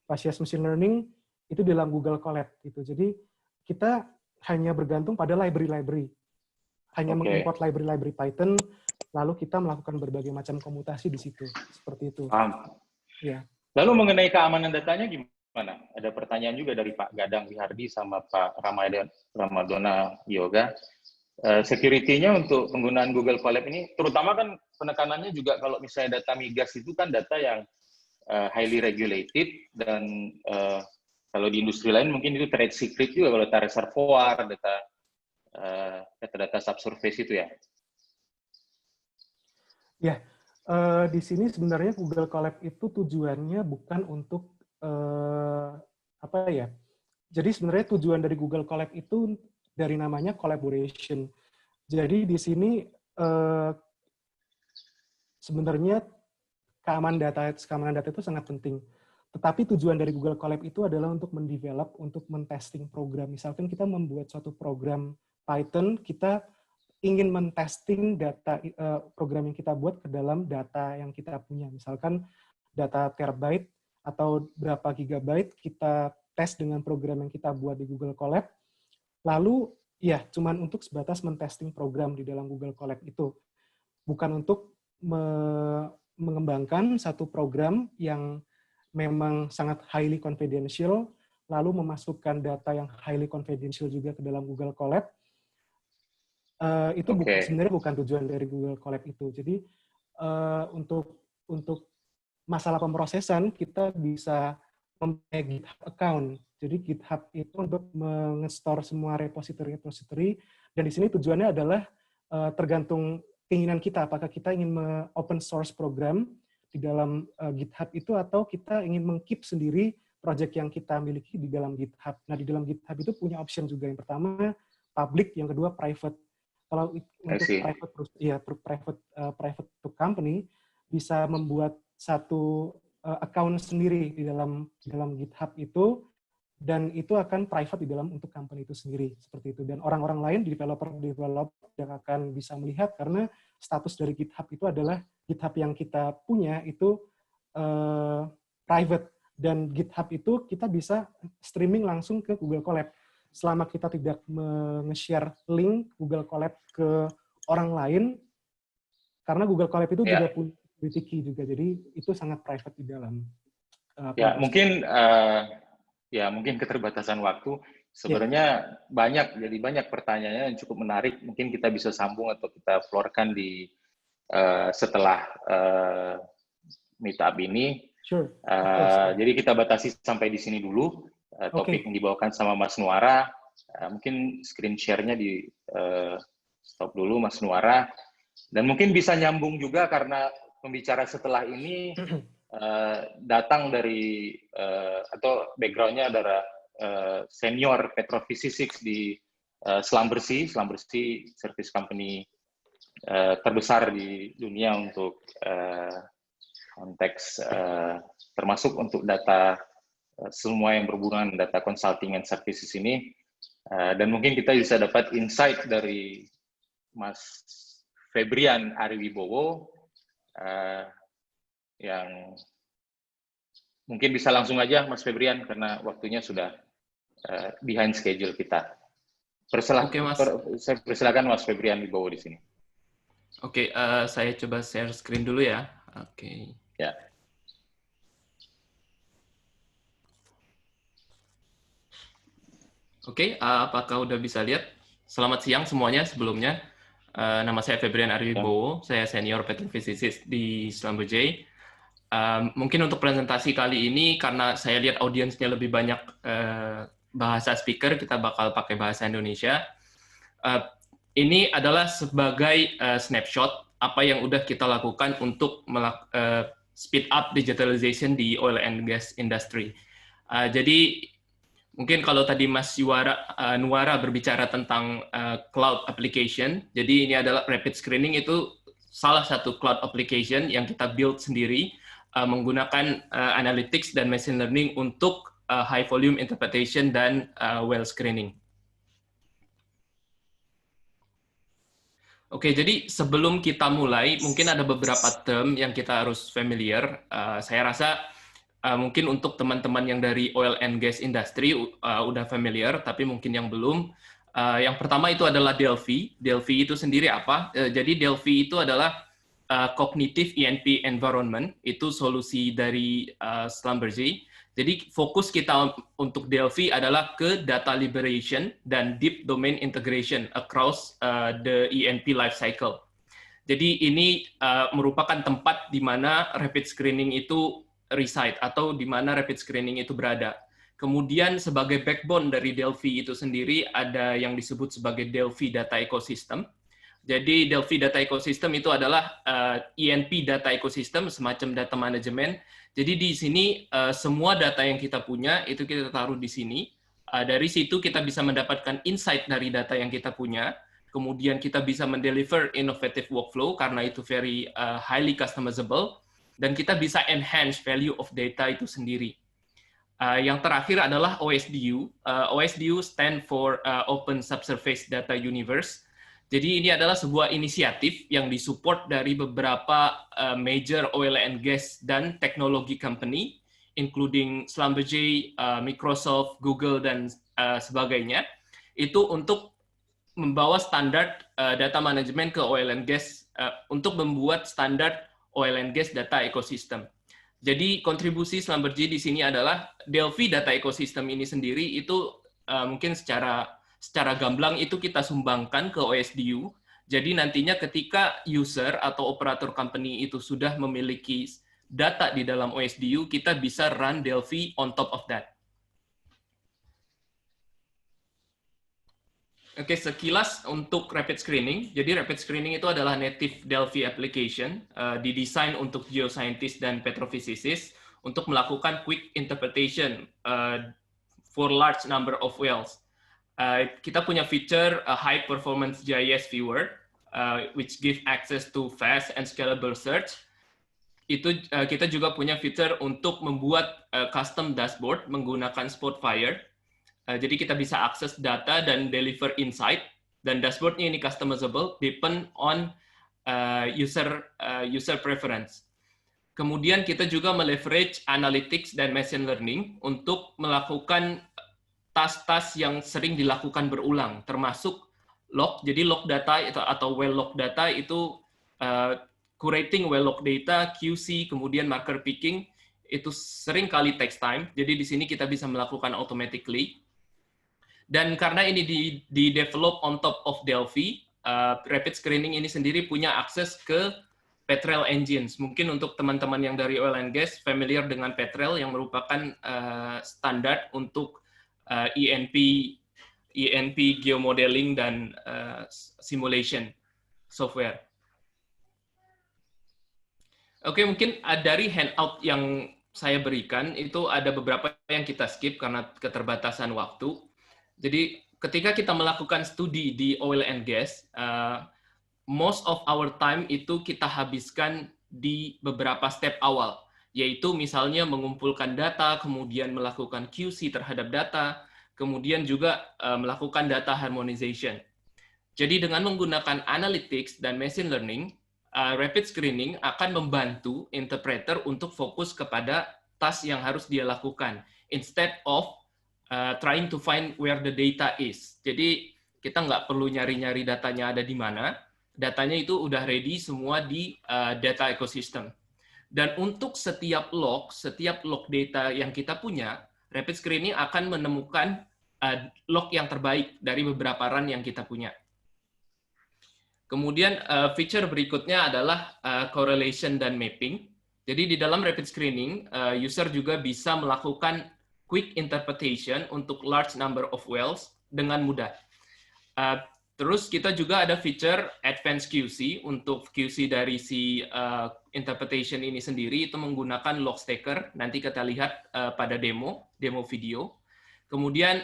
Bayesian machine learning itu dalam Google Colab gitu. Jadi kita hanya bergantung pada library-library, hanya mengimport library-library Python, lalu kita melakukan berbagai macam komputasi di situ, seperti itu. Ya. Lalu mengenai keamanan datanya gimana? Ada pertanyaan juga dari Pak Gadang Wihardi sama Pak Ramadona Yoga. Security-nya untuk penggunaan Google Colab ini, terutama kan penekanannya juga kalau misalnya data migas itu kan data yang highly regulated, dan kalau di industri lain mungkin itu trade secret juga, kalau data reservoir, data subsurface itu ya. Ya, di sini sebenarnya Google Colab itu tujuannya bukan untuk Jadi sebenarnya tujuan dari Google Colab itu dari namanya collaboration. Jadi di sini sebenarnya keamanan data itu sangat penting. Tetapi tujuan dari Google Colab itu adalah untuk mendevelop, untuk mentesting program. Misalkan kita membuat suatu program Python, kita ingin mentesting data program yang kita buat ke dalam data yang kita punya. Misalkan data terabyte atau berapa gigabyte, kita tes dengan program yang kita buat di Google Colab. Lalu ya cuman untuk sebatas mentesting program di dalam Google Colab itu. Bukan untuk mengembangkan satu program yang memang sangat highly confidential, lalu memasukkan data yang highly confidential juga ke dalam Google Colab. Itu sebenarnya bukan tujuan dari Google Colab itu. Jadi untuk masalah pemrosesan kita bisa mempunyai GitHub account. Jadi GitHub itu untuk menge-store semua repository, dan di sini tujuannya adalah tergantung keinginan kita, apakah kita ingin open source program di dalam GitHub itu, atau kita ingin meng-keep sendiri project yang kita miliki di dalam GitHub. Nah, di dalam GitHub itu punya option juga. Yang pertama public, yang kedua private. Kalau untuk private to company, bisa membuat satu account sendiri di dalam GitHub itu, dan itu akan private di dalam untuk company itu sendiri, seperti itu. Dan orang-orang lain, developer yang akan bisa melihat, karena status dari GitHub itu adalah GitHub yang kita punya itu private, dan GitHub itu kita bisa streaming langsung ke Google Colab. Selama kita tidak nge-share link Google Colab ke orang lain, karena Google Colab itu juga punya security key juga, jadi itu sangat private di dalam. Mungkin keterbatasan waktu. Sebenarnya banyak pertanyaannya yang cukup menarik. Mungkin kita bisa sambung atau kita floorkan di setelah meetup ini. Sure. Jadi kita batasi sampai di sini dulu. Topik yang dibawakan sama Mas Nuara. Mungkin screen share-nya di stop dulu, Mas Nuara. Dan mungkin bisa nyambung juga karena pembicara setelah ini datang dari atau background-nya adalah senior petrofisik di Schlumberger service company terbesar di dunia untuk konteks termasuk untuk data semua yang berhubungan data consulting and services ini, dan mungkin kita bisa dapat insight dari Mas Febrian Ariwibowo yang mungkin bisa langsung aja Mas Febrian karena waktunya sudah behind schedule kita. Saya persilakan Mas Febrian Wibowo di sini. Oke, saya coba share screen dulu ya. Oke. Ya. Oke, apakah udah bisa lihat? Selamat siang semuanya sebelumnya. Nama saya Febrian Ariwibowo, saya senior petrophysicist di Schlumberger. Mungkin untuk presentasi kali ini, karena saya lihat audiensnya lebih banyak bahasa speaker, kita bakal pakai bahasa Indonesia. Ini adalah sebagai snapshot apa yang udah kita lakukan untuk speed up digitalization di oil and gas industry. Jadi mungkin kalau tadi Mas Nuara berbicara tentang cloud application, jadi ini adalah rapid screening, itu salah satu cloud application yang kita build sendiri menggunakan analytics dan machine learning untuk high volume interpretation dan well screening. Oke, jadi sebelum kita mulai, mungkin ada beberapa term yang kita harus familiar. Saya rasa mungkin untuk teman-teman yang dari oil and gas industry udah familiar, tapi mungkin yang belum. Yang pertama itu adalah Delphi. Delphi itu sendiri apa? Jadi Delphi itu adalah cognitive ENP environment, itu solusi dari Schlumberger. Jadi fokus kita untuk Delphi adalah ke data liberation dan deep domain integration across the ENP life cycle. Jadi ini merupakan tempat di mana rapid screening itu reside atau di mana rapid screening itu berada. Kemudian sebagai backbone dari Delphi itu sendiri ada yang disebut sebagai Delphi Data Ecosystem. Jadi Delphi Data Ecosystem itu adalah ENP data ecosystem, semacam data management. Jadi di sini semua data yang kita punya itu kita taruh di sini. Dari situ kita bisa mendapatkan insight dari data yang kita punya. Kemudian kita bisa mendeliver innovative workflow karena itu very highly customizable. Dan kita bisa enhance value of data itu sendiri. Yang terakhir adalah OSDU. OSDU stand for Open Subsurface Data Universe. Jadi ini adalah sebuah inisiatif yang disupport dari beberapa major oil and gas dan teknologi company, including Schlumberger, Microsoft, Google, dan sebagainya. Itu untuk membawa standar data management ke oil and gas, untuk membuat standar oil and gas data ecosystem. Jadi kontribusi Schlumberger di sini adalah Delphi Data Ecosystem ini sendiri itu mungkin secara gamblang itu kita sumbangkan ke OSDU. Jadi nantinya ketika user atau operator company itu sudah memiliki data di dalam OSDU, kita bisa run Delphi on top of that. Oke, sekilas untuk rapid screening. Jadi rapid screening itu adalah native Delphi application, didesain untuk geoscientist dan petrophysicists untuk melakukan quick interpretation for large number of wells. Kita punya feature high performance GIS viewer, which give access to fast and scalable search. Itu kita juga punya feature untuk membuat custom dashboard menggunakan Spotfire. Jadi kita bisa akses data dan deliver insight, dan dashboardnya ini customizable, depend on user preference. Kemudian kita juga meleverage analytics dan machine learning untuk melakukan task-task yang sering dilakukan berulang, termasuk log. Jadi log data atau well log data itu curating well log data, QC, kemudian marker picking, itu sering kali takes time. Jadi di sini kita bisa melakukan automatically. Dan karena ini di develop on top of Delphi, Rapid Screening ini sendiri punya akses ke Petrel Engines. Mungkin untuk teman-teman yang dari oil and gas familiar dengan Petrel yang merupakan standar untuk ENP geomodeling dan simulation software. Oke, mungkin dari handout yang saya berikan itu ada beberapa yang kita skip karena keterbatasan waktu. Jadi ketika kita melakukan studi di oil and gas, most of our time itu kita habiskan di beberapa step awal, yaitu misalnya mengumpulkan data, kemudian melakukan QC terhadap data, kemudian juga melakukan data harmonization. Jadi dengan menggunakan analytics dan machine learning, Rapid Screening akan membantu interpreter untuk fokus kepada task yang harus dia lakukan, instead of trying to find where the data is. Jadi kita nggak perlu nyari-nyari datanya ada di mana, datanya itu udah ready semua di data ecosystem. Dan untuk setiap log data yang kita punya, Rapid Screening akan menemukan log yang terbaik dari beberapa run yang kita punya. Kemudian feature berikutnya adalah correlation dan mapping. Jadi di dalam Rapid Screening, user juga bisa melakukan quick interpretation untuk large number of wells dengan mudah. Terus kita juga ada feature advanced QC. Untuk QC dari si interpretation ini sendiri itu menggunakan log stacker. Nanti kita lihat pada demo video. Kemudian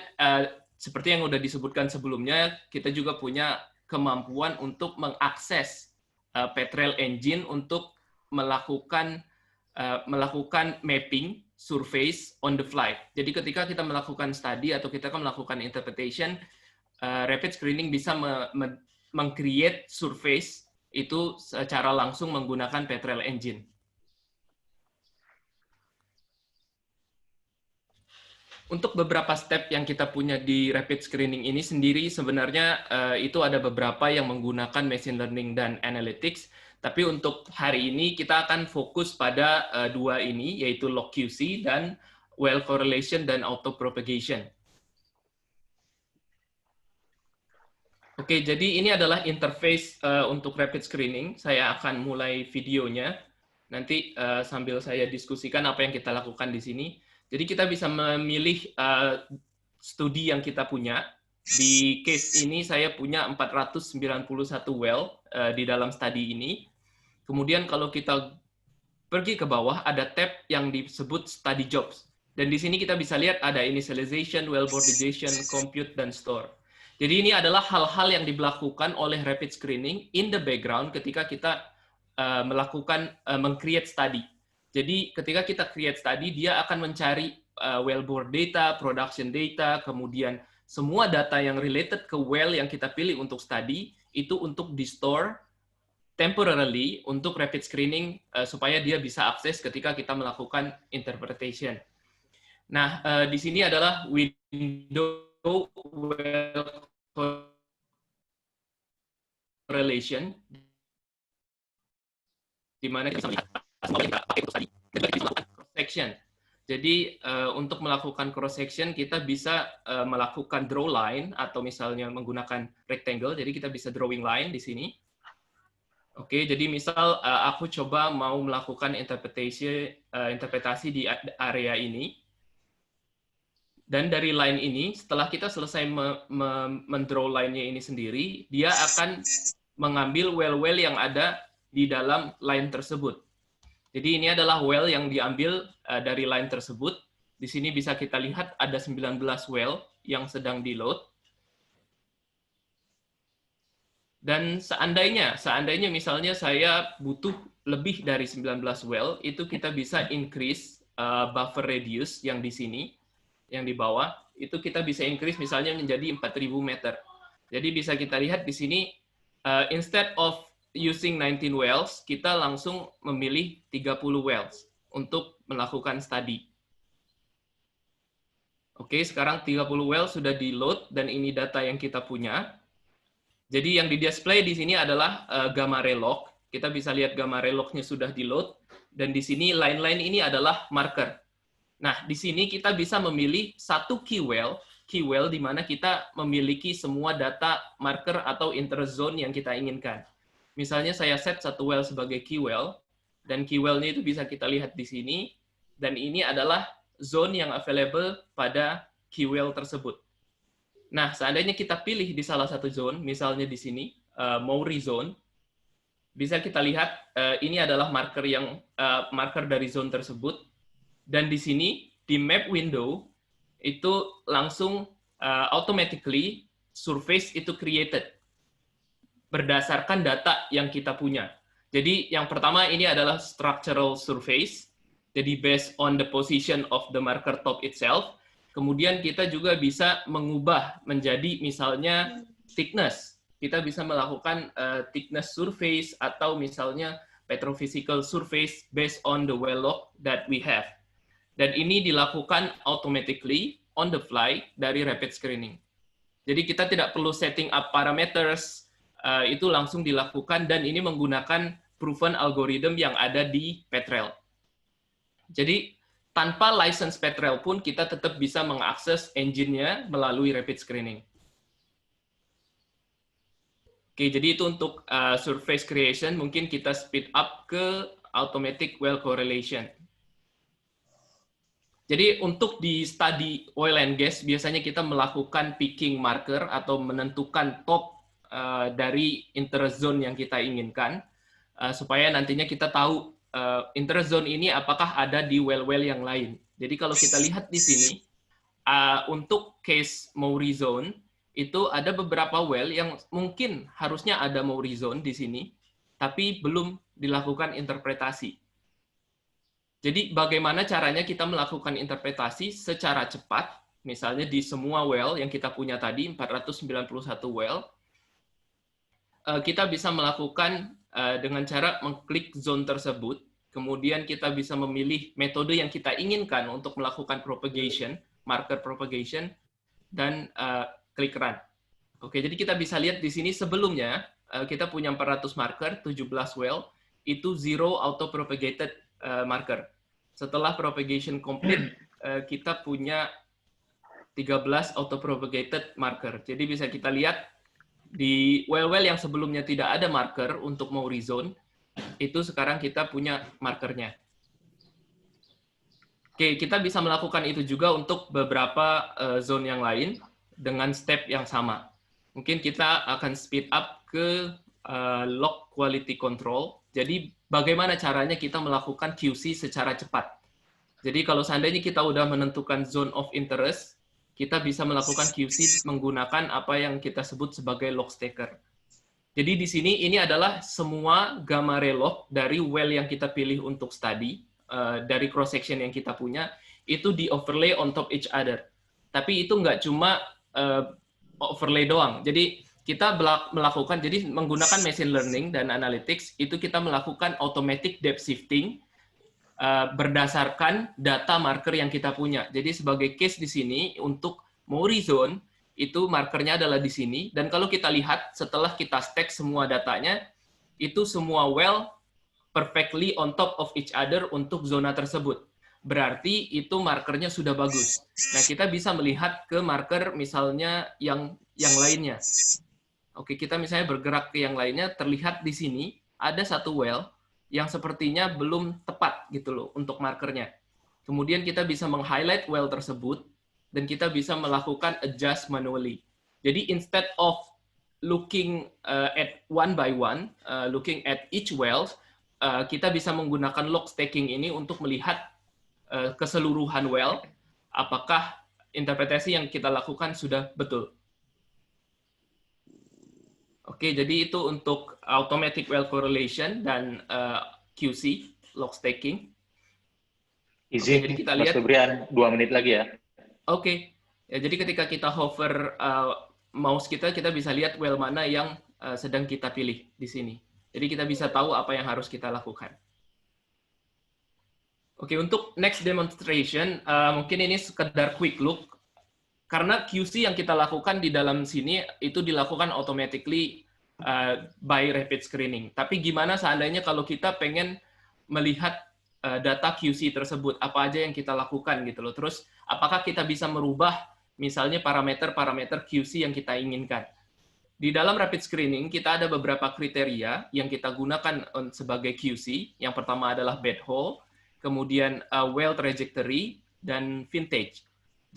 seperti yang sudah disebutkan sebelumnya, kita juga punya kemampuan untuk mengakses Petrel Engine untuk melakukan mapping surface on the fly. Jadi ketika kita melakukan study atau kita melakukan interpretation, Rapid Screening bisa meng-create surface itu secara langsung menggunakan Petrel Engine. Untuk beberapa step yang kita punya di Rapid Screening ini sendiri, sebenarnya itu ada beberapa yang menggunakan machine learning dan analytics. Tapi untuk hari ini kita akan fokus pada dua ini, yaitu log QC dan well correlation dan auto propagation. Oke, jadi ini adalah interface untuk Rapid Screening. Saya akan mulai videonya. Nanti sambil saya diskusikan apa yang kita lakukan di sini. Jadi kita bisa memilih studi yang kita punya. Di case ini saya punya 491 well di dalam study ini. Kemudian kalau kita pergi ke bawah, ada tab yang disebut study jobs. Dan di sini kita bisa lihat ada initialization, wellboardization, compute, dan store. Jadi ini adalah hal-hal yang dilakukan oleh Rapid Screening in the background ketika kita meng-create study. Jadi ketika kita create study, dia akan mencari wellbore data, production data, kemudian semua data yang related ke well yang kita pilih untuk study, itu untuk di-store temporarily untuk Rapid Screening supaya dia bisa akses ketika kita melakukan interpretation. Nah, di sini adalah window well correlation, di mana kita bisa pakai tadi cross section. Jadi untuk melakukan cross section kita bisa melakukan draw line atau misalnya menggunakan rectangle. Jadi kita bisa drawing line di sini. Oke, jadi misal aku coba mau melakukan interpretasi di area ini. Dan dari line ini, setelah kita selesai mendraw line-nya ini sendiri, dia akan mengambil well-well yang ada di dalam line tersebut. Jadi ini adalah well yang diambil dari line tersebut. Di sini bisa kita lihat ada 19 well yang sedang di-load. Dan seandainya misalnya saya butuh lebih dari 19 well, itu kita bisa increase buffer radius yang di sini, yang di bawah, itu kita bisa increase misalnya menjadi 4.000 meter. Jadi bisa kita lihat di sini, instead of using 19 wells, kita langsung memilih 30 wells untuk melakukan study. Oke, sekarang 30 well sudah di-load, dan ini data yang kita punya. Jadi yang di-display di sini adalah gamma ray log. Kita bisa lihat gamma ray log-nya sudah di-load, dan di sini line-line ini adalah marker. Nah, di sini kita bisa memilih satu key well di mana kita memiliki semua data marker atau interest zone yang kita inginkan. Misalnya saya set satu well sebagai key well, dan key well-nya itu bisa kita lihat di sini, dan ini adalah zone yang available pada key well tersebut. Nah, seandainya kita pilih di salah satu zone, misalnya di sini, Mowry zone, bisa kita lihat ini adalah marker marker dari zone tersebut, dan di sini di map window itu langsung automatically surface itu created berdasarkan data yang kita punya. Jadi yang pertama ini adalah structural surface, jadi based on the position of the marker top itself. Kemudian kita juga bisa mengubah menjadi misalnya thickness. Kita bisa melakukan thickness surface atau misalnya petrophysical surface based on the well log that we have. Dan ini dilakukan automatically on the fly dari rapid screening. Jadi kita tidak perlu setting up parameters, itu langsung dilakukan, dan ini menggunakan proven algorithm yang ada di Petrel. Jadi tanpa license Petrel pun kita tetap bisa mengakses engine-nya melalui rapid screening. Oke, jadi itu untuk surface creation, mungkin kita speed up ke automatic well correlation. Jadi untuk di study oil and gas, biasanya kita melakukan picking marker atau menentukan top dari interest zone yang kita inginkan, supaya nantinya kita tahu interest zone ini apakah ada di well-well yang lain. Jadi kalau kita lihat di sini, untuk case Mowry zone, itu ada beberapa well yang mungkin harusnya ada Mowry zone di sini, tapi belum dilakukan interpretasi. Jadi bagaimana caranya kita melakukan interpretasi secara cepat, misalnya di semua well yang kita punya tadi, 491 well, kita bisa melakukan dengan cara mengklik zone tersebut, kemudian kita bisa memilih metode yang kita inginkan untuk melakukan propagation, marker propagation, dan klik run. Oke, jadi kita bisa lihat di sini sebelumnya, kita punya 400 marker, 17 well, itu zero auto-propagated marker. Setelah propagation complete, kita punya 13 auto-propagated marker. Jadi bisa kita lihat di well-well yang sebelumnya tidak ada marker untuk Mowry zone, itu sekarang kita punya markernya. Oke, kita bisa melakukan itu juga untuk beberapa zone yang lain dengan step yang sama. Mungkin kita akan speed up ke log quality control. Jadi bagaimana caranya kita melakukan QC secara cepat. Jadi kalau seandainya kita udah menentukan zone of interest, kita bisa melakukan QC menggunakan apa yang kita sebut sebagai log stacker. Jadi di sini ini adalah semua gamma ray log dari well yang kita pilih untuk study, dari cross section yang kita punya, itu di overlay on top each other. Tapi itu nggak cuma overlay doang. Jadi kita melakukan, jadi menggunakan machine learning dan analytics, itu kita melakukan automatic depth shifting berdasarkan data marker yang kita punya. Jadi sebagai case di sini, untuk Mowry zone, itu markernya adalah di sini. Dan kalau kita lihat, setelah kita stack semua datanya, itu semua well perfectly on top of each other untuk zona tersebut. Berarti itu markernya sudah bagus. Nah, kita bisa melihat ke marker misalnya yang lainnya. Oke, kita misalnya bergerak ke yang lainnya, terlihat di sini ada satu well yang sepertinya belum tepat gitu loh untuk markernya. Kemudian kita bisa meng-highlight well tersebut dan kita bisa melakukan adjust manually. Jadi instead of looking at one by one, looking at each well, kita bisa menggunakan log stacking ini untuk melihat keseluruhan well, apakah interpretasi yang kita lakukan sudah betul. Oke, jadi itu untuk automatic well correlation dan QC, log stacking. Izin, jadi kita Mas lihat. Febrian, 2 menit lagi ya. Oke, Ya, jadi ketika kita hover mouse kita bisa lihat well mana yang sedang kita pilih di sini. Jadi kita bisa tahu apa yang harus kita lakukan. Oke, untuk next demonstration, mungkin ini sekedar quick look. Karena QC yang kita lakukan di dalam sini itu dilakukan automatically by rapid screening. Tapi gimana seandainya kalau kita pengen melihat data QC tersebut, apa aja yang kita lakukan gitu loh. Terus apakah kita bisa merubah misalnya parameter-parameter QC yang kita inginkan. Di dalam rapid screening kita ada beberapa kriteria yang kita gunakan sebagai QC. Yang pertama adalah bed hole, kemudian well trajectory, dan vintage.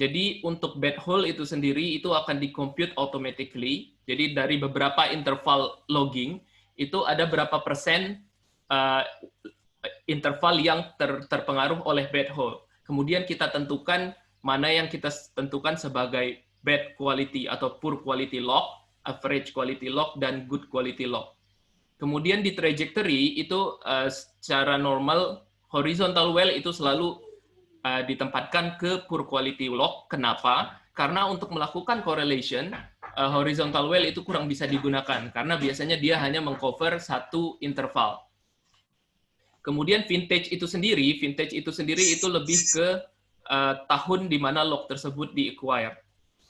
Jadi untuk bed hole itu sendiri itu akan di-compute automatically. Jadi dari beberapa interval logging itu ada berapa persen interval yang terpengaruh oleh bed hole. Kemudian kita tentukan mana yang kita tentukan sebagai bad quality atau poor quality log, average quality log, dan good quality log. Kemudian di trajectory itu secara normal horizontal well itu selalu ditempatkan ke poor quality log. Kenapa? Karena untuk melakukan correlation, horizontal well itu kurang bisa digunakan, karena biasanya dia hanya mengcover satu interval. Kemudian vintage itu sendiri itu lebih ke tahun di mana log tersebut di-acquire.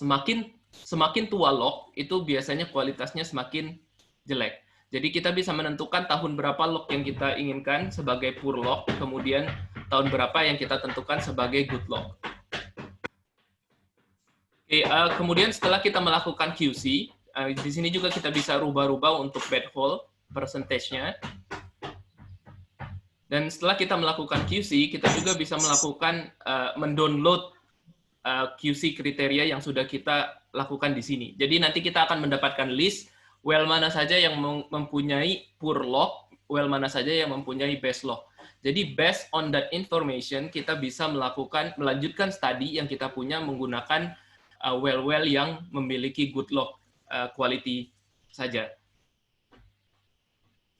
Semakin tua log, itu biasanya kualitasnya semakin jelek. Jadi kita bisa menentukan tahun berapa log yang kita inginkan sebagai poor log, kemudian tahun berapa yang kita tentukan sebagai good log. Oke, kemudian setelah kita melakukan QC, di sini juga kita bisa rubah-rubah untuk bed hole percentage-nya. Dan setelah kita melakukan QC, kita juga bisa melakukan mendownload QC kriteria yang sudah kita lakukan di sini. Jadi nanti kita akan mendapatkan list well mana saja yang mempunyai poor log, well mana saja yang mempunyai best log. Jadi based on that information, kita bisa melanjutkan study yang kita punya menggunakan well-well yang memiliki good log quality saja.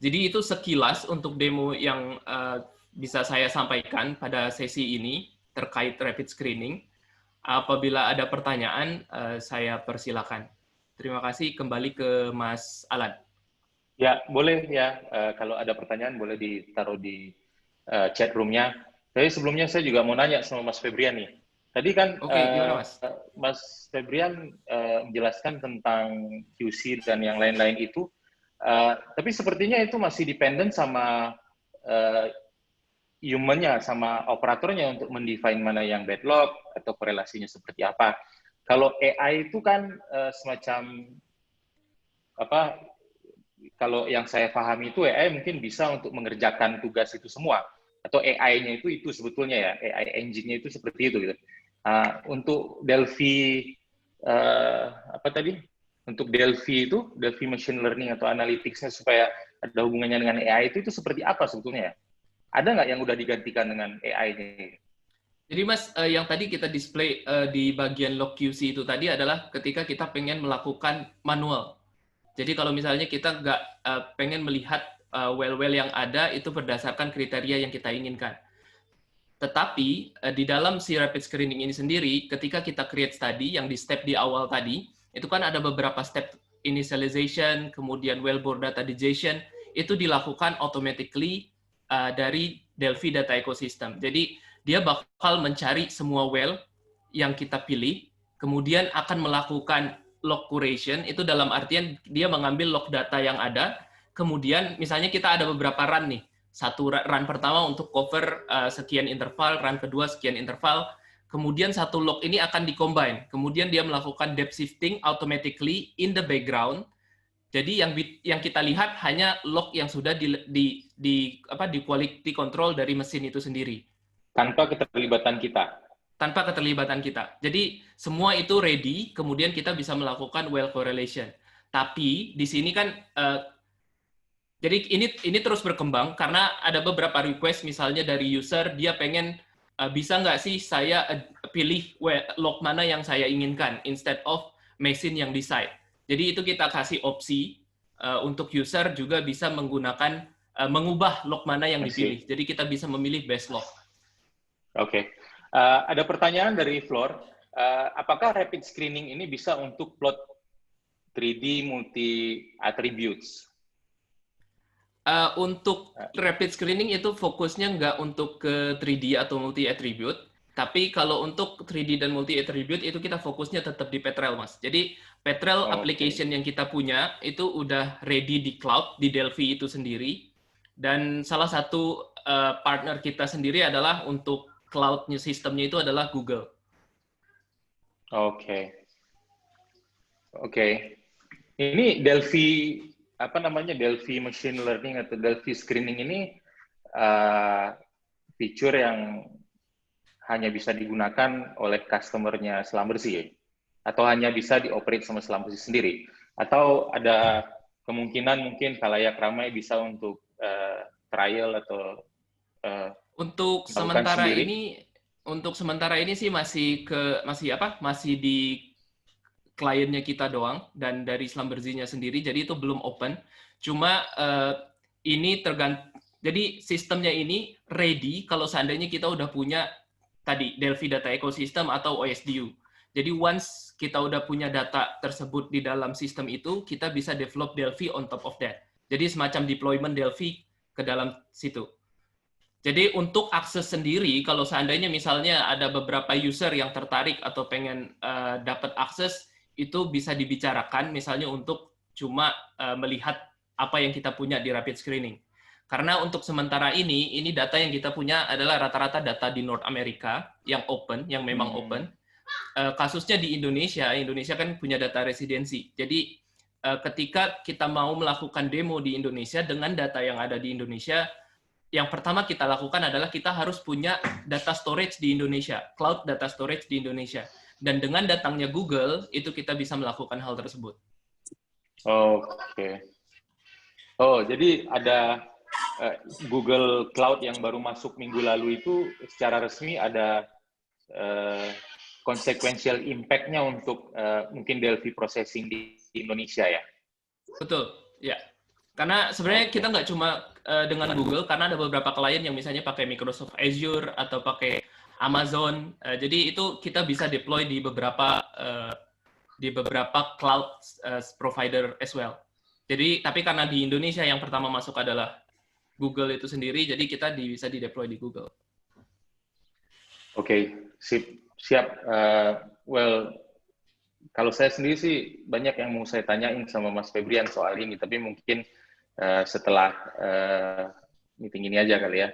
Jadi itu sekilas untuk demo yang bisa saya sampaikan pada sesi ini terkait rapid screening. Apabila ada pertanyaan, saya persilakan. Terima kasih, kembali ke Mas Alan. Ya, boleh ya. Kalau ada pertanyaan boleh ditaruh di chat room-nya. Jadi sebelumnya saya juga mau nanya sama Mas Febrian nih. Tadi kan gimana, Mas? Mas Febrian menjelaskan tentang QC dan yang lain-lain itu, tapi sepertinya itu masih dependen sama human-nya, sama operatornya untuk mendefine mana yang bad log atau korelasinya seperti apa. Kalau AI itu kan semacam apa? Kalau yang saya pahami itu AI mungkin bisa untuk mengerjakan tugas itu semua, atau AI-nya itu sebetulnya ya, AI engine-nya itu seperti itu gitu. Untuk Delphi apa tadi? Untuk Delphi itu, Delphi machine learning atau analytics-nya supaya ada hubungannya dengan AI itu seperti apa sebetulnya ya? Ada nggak yang udah digantikan dengan AI-nya? Jadi Mas, yang tadi kita display di bagian log QC itu tadi adalah ketika kita pengen melakukan manual. Jadi kalau misalnya kita nggak pengen melihat well-well yang ada itu berdasarkan kriteria yang kita inginkan. Tetapi di dalam si rapid screening ini sendiri, ketika kita create study yang di step di awal tadi, itu kan ada beberapa step initialization, kemudian well-bore data digestion, itu dilakukan automatically dari Delphi Data Ecosystem. Jadi dia bakal mencari semua well yang kita pilih, kemudian akan melakukan log curation, itu dalam artian dia mengambil log data yang ada, kemudian misalnya kita ada beberapa run nih, satu run pertama untuk cover sekian interval, run kedua sekian interval, kemudian satu log ini akan di-combine, kemudian dia melakukan depth shifting automatically in the background. Jadi yang kita lihat hanya log yang sudah di quality control dari mesin itu sendiri. Tanpa keterlibatan kita. Tanpa keterlibatan kita. Jadi semua itu ready, kemudian kita bisa melakukan well correlation. Tapi di sini kan, jadi ini terus berkembang karena ada beberapa request misalnya dari user, dia pengen bisa nggak sih saya pilih log mana yang saya inginkan instead of mesin yang decide. Jadi itu kita kasih opsi untuk user juga bisa menggunakan mengubah log mana yang dipilih. Jadi kita bisa memilih best log. Oke. Ada pertanyaan dari Flor. apakah rapid screening ini bisa untuk plot 3D multi attributes? Untuk rapid screening itu fokusnya nggak untuk ke 3D atau multi attribute, tapi kalau untuk 3D dan multi attribute itu kita fokusnya tetap di Petrel, Mas. Jadi Petrel application yang kita punya itu udah ready di cloud di Delphi itu sendiri, dan salah satu partner kita sendiri adalah untuk cloud-nya sistemnya itu adalah Google. Oke. Ini Delphi Delphi machine learning atau Delphi screening ini fitur yang hanya bisa digunakan oleh customer-nya Selam Bersih ya? Atau hanya bisa dioperate sama Selam Bersih sendiri? Atau ada kemungkinan mungkin khalayak ramai bisa untuk trial atau untuk sementara ini sih masih di kliennya kita doang dan dari Selam Bersihnya sendiri, jadi itu belum open. Cuma ini jadi sistemnya ini ready kalau seandainya kita udah punya tadi Delphi Data Ecosystem atau OSDU. Jadi once kita udah punya data tersebut di dalam sistem itu, kita bisa develop Delphi on top of that. Jadi semacam deployment Delphi ke dalam situ. Jadi untuk akses sendiri, kalau seandainya misalnya ada beberapa user yang tertarik atau pengen dapat akses, itu bisa dibicarakan misalnya untuk cuma melihat apa yang kita punya di rapid screening. Karena untuk sementara ini data yang kita punya adalah rata-rata data di North America yang open, yang memang open. Kasusnya di Indonesia kan punya data residensi. Jadi ketika kita mau melakukan demo di Indonesia dengan data yang ada di Indonesia, yang pertama kita lakukan adalah kita harus punya data storage di Indonesia, cloud data storage di Indonesia. Dan dengan datangnya Google, itu kita bisa melakukan hal tersebut. Oke. Oh, jadi ada Google Cloud yang baru masuk minggu lalu itu secara resmi ada consequential impact-nya untuk mungkin Delphi processing di Indonesia ya? Betul, ya. Karena sebenarnya kita nggak cuma dengan Google, karena ada beberapa klien yang misalnya pakai Microsoft Azure atau pakai Amazon, jadi itu kita bisa deploy di beberapa cloud provider as well. Jadi tapi karena di Indonesia yang pertama masuk adalah Google itu sendiri, jadi kita bisa di deploy di Google. Oke, siap. Kalau saya sendiri sih banyak yang mau saya tanyain sama Mas Febrian soal ini, tapi mungkin setelah meeting ini aja kali ya.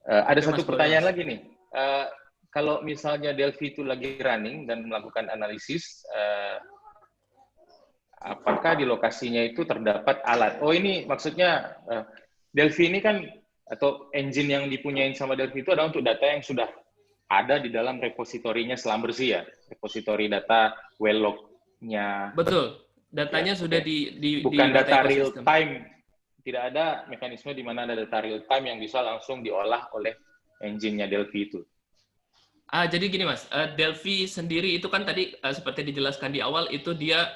Ada satu pertanyaan lagi nih. Kalau misalnya Delphi itu lagi running dan melakukan analisis, apakah di lokasinya itu terdapat alat? Oh ini maksudnya Delphi ini kan, atau engine yang dipunyain sama Delphi itu adalah untuk data yang sudah ada di dalam repositorinya Selam Bersih ya? Repositori data well log-nya. Betul, datanya ya, sudah bukan di data real time. Tidak ada mekanisme di mana ada data real time yang bisa langsung diolah oleh engine-nya Delphi itu. Jadi gini Mas, Delphi sendiri itu kan tadi seperti dijelaskan di awal, itu dia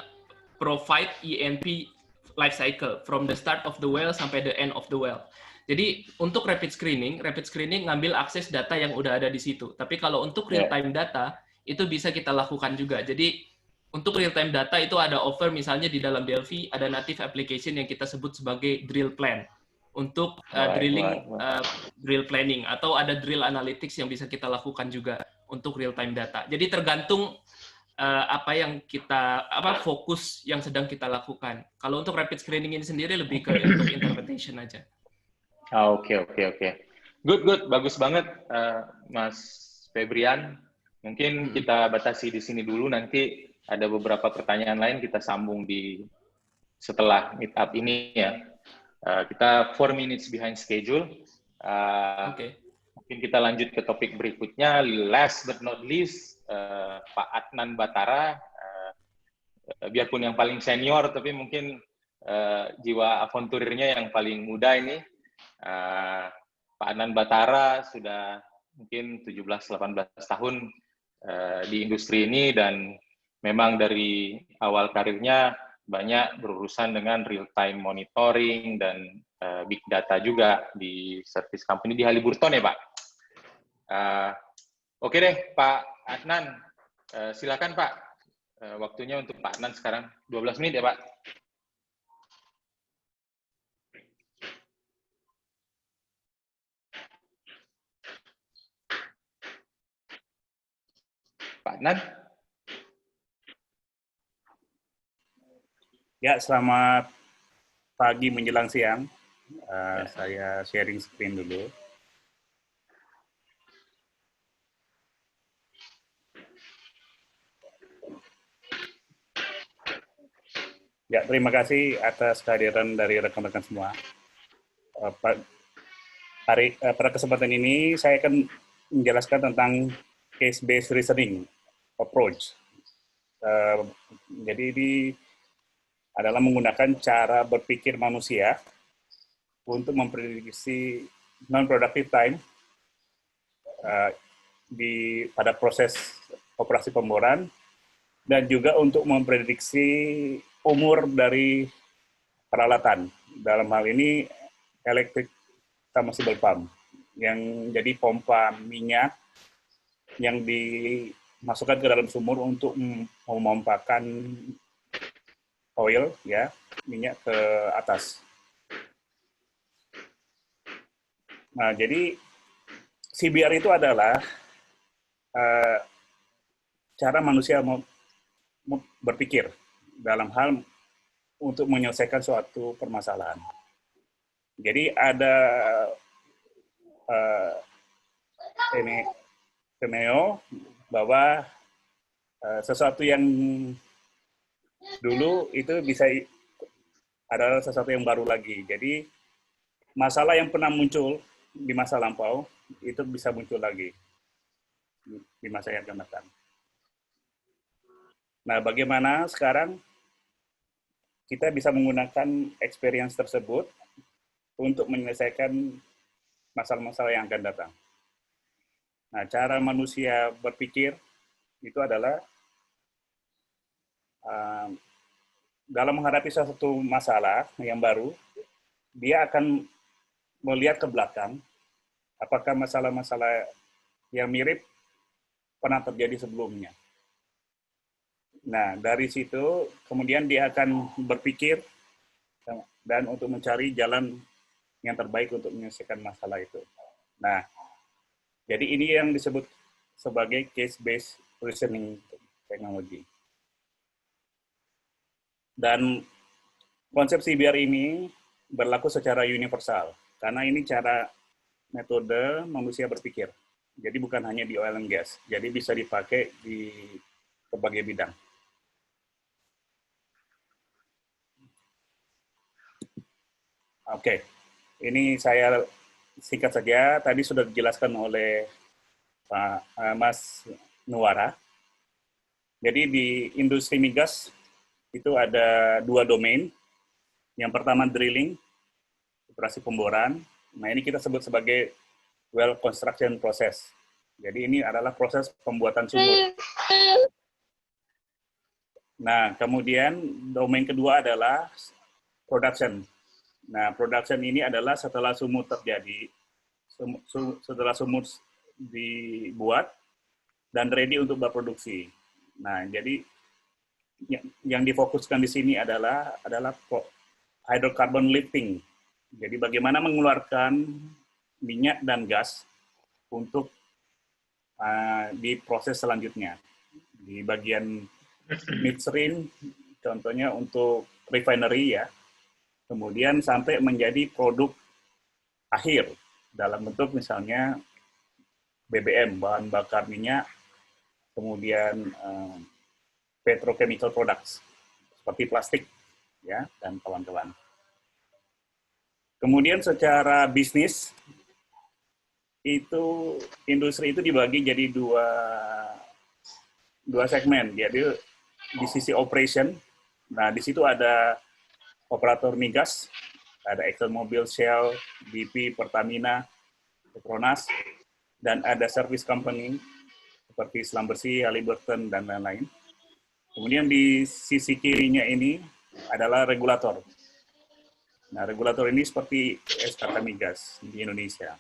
provide ENP life cycle from the start of the well sampai the end of the well. Jadi untuk rapid screening ngambil akses data yang udah ada di situ. Tapi kalau untuk real time data itu bisa kita lakukan juga. Jadi untuk real time data itu ada offer misalnya di dalam Delphi ada native application yang kita sebut sebagai drill plan untuk drill planning, atau ada drill analytics yang bisa kita lakukan juga untuk real time data. Jadi tergantung apa yang fokus yang sedang kita lakukan. Kalau untuk rapid screening ini sendiri lebih ke untuk interpretation aja. Oke. Good. Bagus banget, Mas Febrian. Mungkin kita batasi di sini dulu, nanti ada beberapa pertanyaan lain kita sambung setelah meetup ini ya. Kita 4 minutes behind schedule. Mungkin kita lanjut ke topik berikutnya. Last but not least, Pak Adnan Batara. Biarpun yang paling senior, tapi mungkin jiwa aventurirnya yang paling muda ini. Pak Adnan Batara sudah mungkin 17-18 tahun di industri ini, dan memang dari awal karirnya banyak berurusan dengan real-time monitoring dan big data juga di service company di Halliburton ya Pak. Oke deh Pak Adnan, Silakan Pak, waktunya untuk Pak Adnan sekarang 12 menit ya Pak. Pak Adnan. Ya, selamat pagi menjelang siang. Saya sharing screen dulu. Ya, terima kasih atas kehadiran dari rekan-rekan semua. Pada kesempatan ini saya akan menjelaskan tentang case-based reasoning approach. Jadi ini adalah menggunakan cara berpikir manusia untuk memprediksi non-productive time pada proses operasi pemboran, dan juga untuk memprediksi umur dari peralatan. Dalam hal ini electric submersible pump, yang jadi pompa minyak yang dimasukkan ke dalam sumur untuk memompakan oil, ya, minyak ke atas. Nah, jadi CBR itu adalah cara manusia berpikir dalam hal untuk menyelesaikan suatu permasalahan. Jadi ada scenario bahwa sesuatu yang dulu itu bisa adalah sesuatu yang baru lagi. Jadi masalah yang pernah muncul di masa lampau itu bisa muncul lagi di masa yang akan datang. Nah, bagaimana sekarang kita bisa menggunakan experience tersebut untuk menyelesaikan masalah-masalah yang akan datang. Nah, cara manusia berpikir itu adalah dalam menghadapi suatu masalah yang baru, dia akan melihat ke belakang apakah masalah-masalah yang mirip pernah terjadi sebelumnya. Nah, dari situ kemudian dia akan berpikir dan untuk mencari jalan yang terbaik untuk menyelesaikan masalah itu. Nah, jadi ini yang disebut sebagai case-based reasoning technology. Dan konsep CBR ini berlaku secara universal, karena ini cara metode manusia berpikir. Jadi bukan hanya di oil and gas, jadi bisa dipakai di berbagai bidang. Oke, ini saya singkat saja. Tadi sudah dijelaskan oleh Pak Mas Nuara. Jadi di industri migas itu ada 2 domain. Yang pertama drilling, operasi pemboran. Nah, ini kita sebut sebagai well construction process. Jadi ini adalah proses pembuatan sumur. Nah, kemudian domain kedua adalah production. Nah, production ini adalah setelah sumur terjadi, setelah sumur dibuat dan ready untuk berproduksi. Nah, jadi yang difokuskan di sini adalah hydrocarbon lifting. Jadi bagaimana mengeluarkan minyak dan gas untuk di proses selanjutnya. Di bagian midstream, contohnya untuk refinery ya, kemudian sampai menjadi produk akhir dalam bentuk misalnya BBM, bahan bakar minyak, kemudian petrochemical products seperti plastik ya dan kawan-kawan. Kemudian secara bisnis itu industri itu dibagi jadi dua segmen. Jadi di sisi operation, nah di situ ada operator migas, ada ExxonMobil, Shell, BP, Pertamina, Petronas, dan ada service company seperti Selam Bersih, Halliburton, dan lain-lain. Kemudian di sisi kirinya ini adalah regulator. Nah, regulator ini seperti SKK Migas di Indonesia.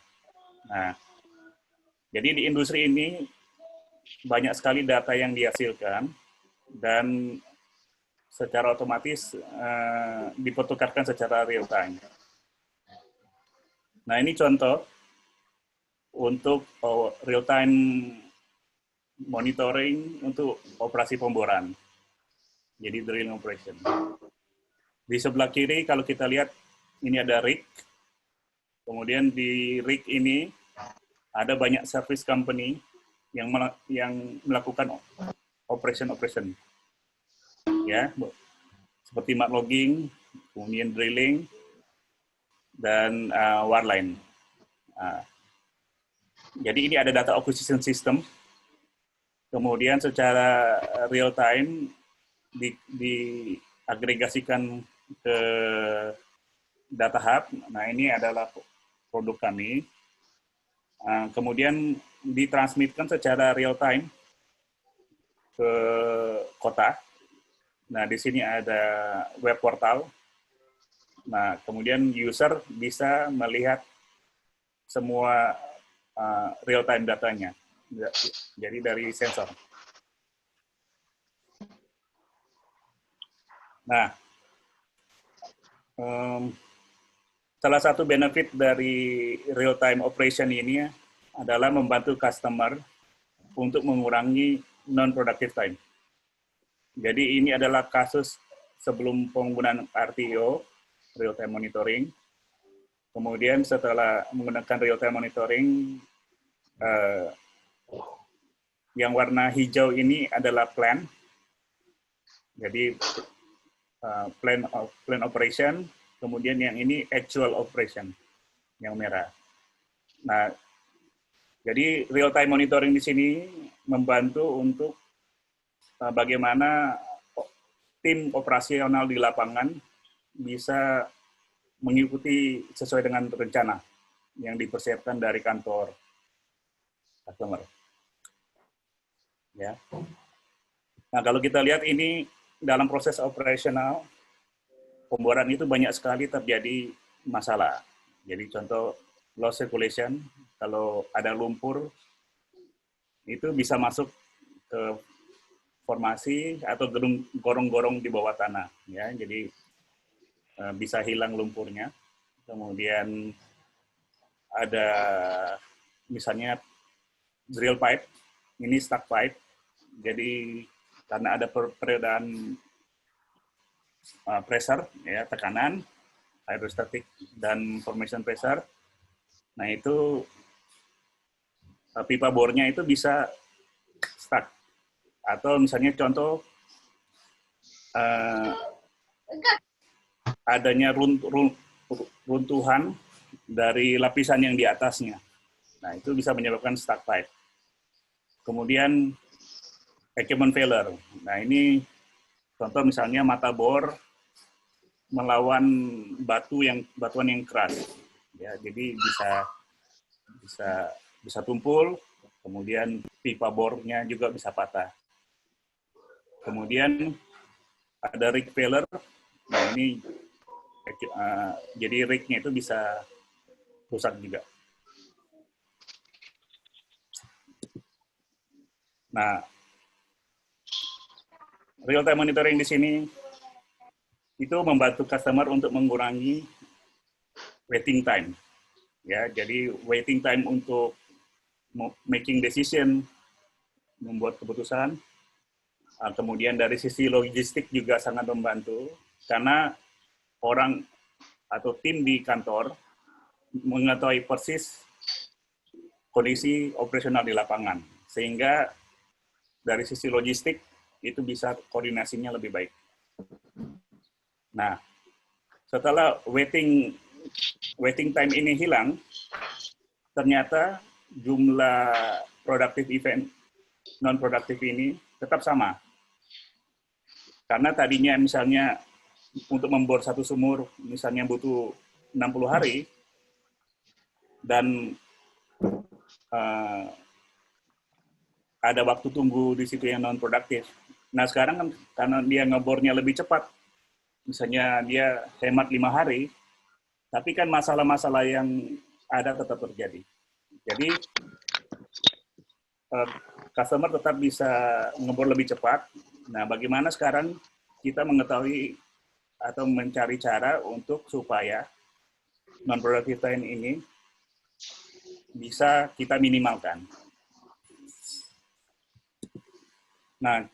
Nah, jadi di industri ini banyak sekali data yang dihasilkan dan secara otomatis dipertukarkan secara real time. Nah, ini contoh untuk real time monitoring untuk operasi pemboran. Jadi drilling operation. Di sebelah kiri kalau kita lihat ini ada rig. Kemudian di rig ini ada banyak service company yang melakukan operation. Ya, seperti mud logging, kemudian drilling, dan wireline. Jadi ini ada data acquisition system. Kemudian secara real time diagregasikan ke data hub. Nah, ini adalah produk kami. Kemudian ditransmitkan secara real time ke kota. Nah, di sini ada web portal. Nah, kemudian user bisa melihat semua real time datanya. Jadi dari sensor. Nah, salah satu benefit dari real time operation ini adalah membantu customer untuk mengurangi non-productive time. Jadi ini adalah kasus sebelum penggunaan RTO, real time monitoring. Kemudian setelah menggunakan real time monitoring, yang warna hijau ini adalah plan. Jadi plan operation, kemudian yang ini actual operation, yang merah. Nah, jadi real time monitoring di sini membantu untuk bagaimana tim operasional di lapangan bisa mengikuti sesuai dengan rencana yang dipersiapkan dari kantor customer. Ya. Nah, kalau kita lihat ini dalam proses operasional, pemboran itu banyak sekali terjadi masalah. Jadi contoh low circulation, kalau ada lumpur, itu bisa masuk ke formasi atau gorong-gorong di bawah tanah. Ya, jadi bisa hilang lumpurnya. Kemudian ada misalnya drill pipe, ini stuck pipe. Jadi karena ada perbedaan pressure, ya, tekanan, hydrostatic dan formation pressure. Nah, itu pipa bornya itu bisa stuck. Atau misalnya contoh adanya runtuhan dari lapisan yang di atasnya. Nah, itu bisa menyebabkan stuck pipe. Kemudian equipment failure. Nah, ini contoh misalnya mata bor melawan batuan yang keras. Ya, jadi bisa tumpul, kemudian pipa bornya juga bisa patah. Kemudian ada rig failure. Nah, ini jadi rignya itu bisa rusak juga. Nah, real time monitoring di sini itu membantu customer untuk mengurangi waiting time. Ya, jadi waiting time untuk making decision, membuat keputusan. Kemudian dari sisi logistik juga sangat membantu karena orang atau tim di kantor mengetahui persis kondisi operasional di lapangan, sehingga dari sisi logistik itu bisa koordinasinya lebih baik. Nah, setelah waiting time ini hilang, ternyata jumlah productive event non-produktif ini tetap sama. Karena tadinya misalnya untuk membor satu sumur misalnya butuh 60 hari, dan ada waktu tunggu di situ yang non-produktif. Nah, sekarang kan karena dia ngebornya lebih cepat, misalnya dia hemat 5 hari, tapi kan masalah-masalah yang ada tetap terjadi. Jadi, customer tetap bisa ngebor lebih cepat. Nah, bagaimana sekarang kita mengetahui atau mencari cara untuk supaya non-productive time ini bisa kita minimalkan. Nah,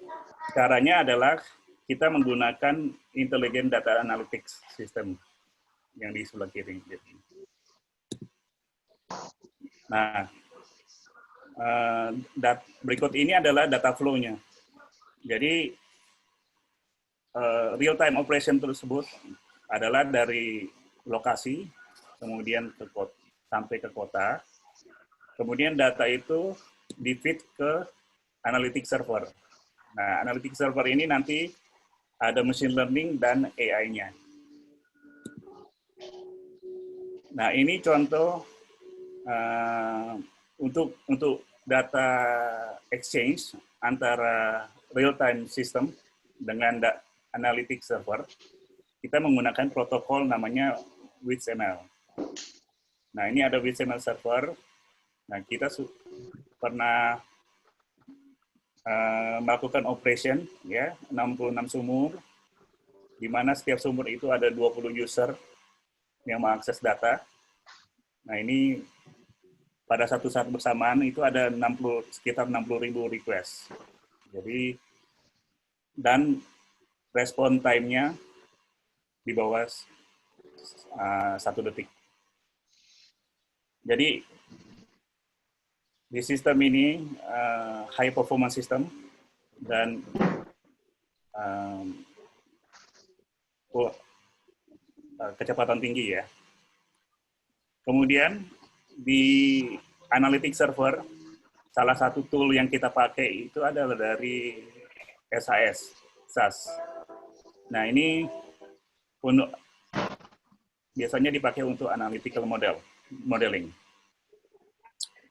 caranya adalah kita menggunakan Intelligent Data Analytics System yang di sebelah kiri. Nah, berikut ini adalah data flow-nya. Jadi, real-time operation tersebut adalah dari lokasi, kemudian sampai ke kota, kemudian data itu di-feed ke analytics server. Nah, analytics server ini nanti ada machine learning dan AI-nya. Nah, ini contoh untuk data exchange antara real-time system dengan analytics server, kita menggunakan protokol namanya WITS-ML. Nah, ini ada WITS-ML server. Nah, kita pernah melakukan operation, ya, 66 sumur, di mana setiap sumur itu ada 20 user yang mengakses data. Nah, ini pada satu saat bersamaan itu ada sekitar 60.000 request. Jadi, dan respon time-nya di bawah 1 detik. Jadi, di sistem ini high performance system dan kecepatan tinggi ya. Kemudian di analytics server, salah satu tool yang kita pakai itu adalah dari SAS. Nah, ini biasanya dipakai untuk analytical modeling.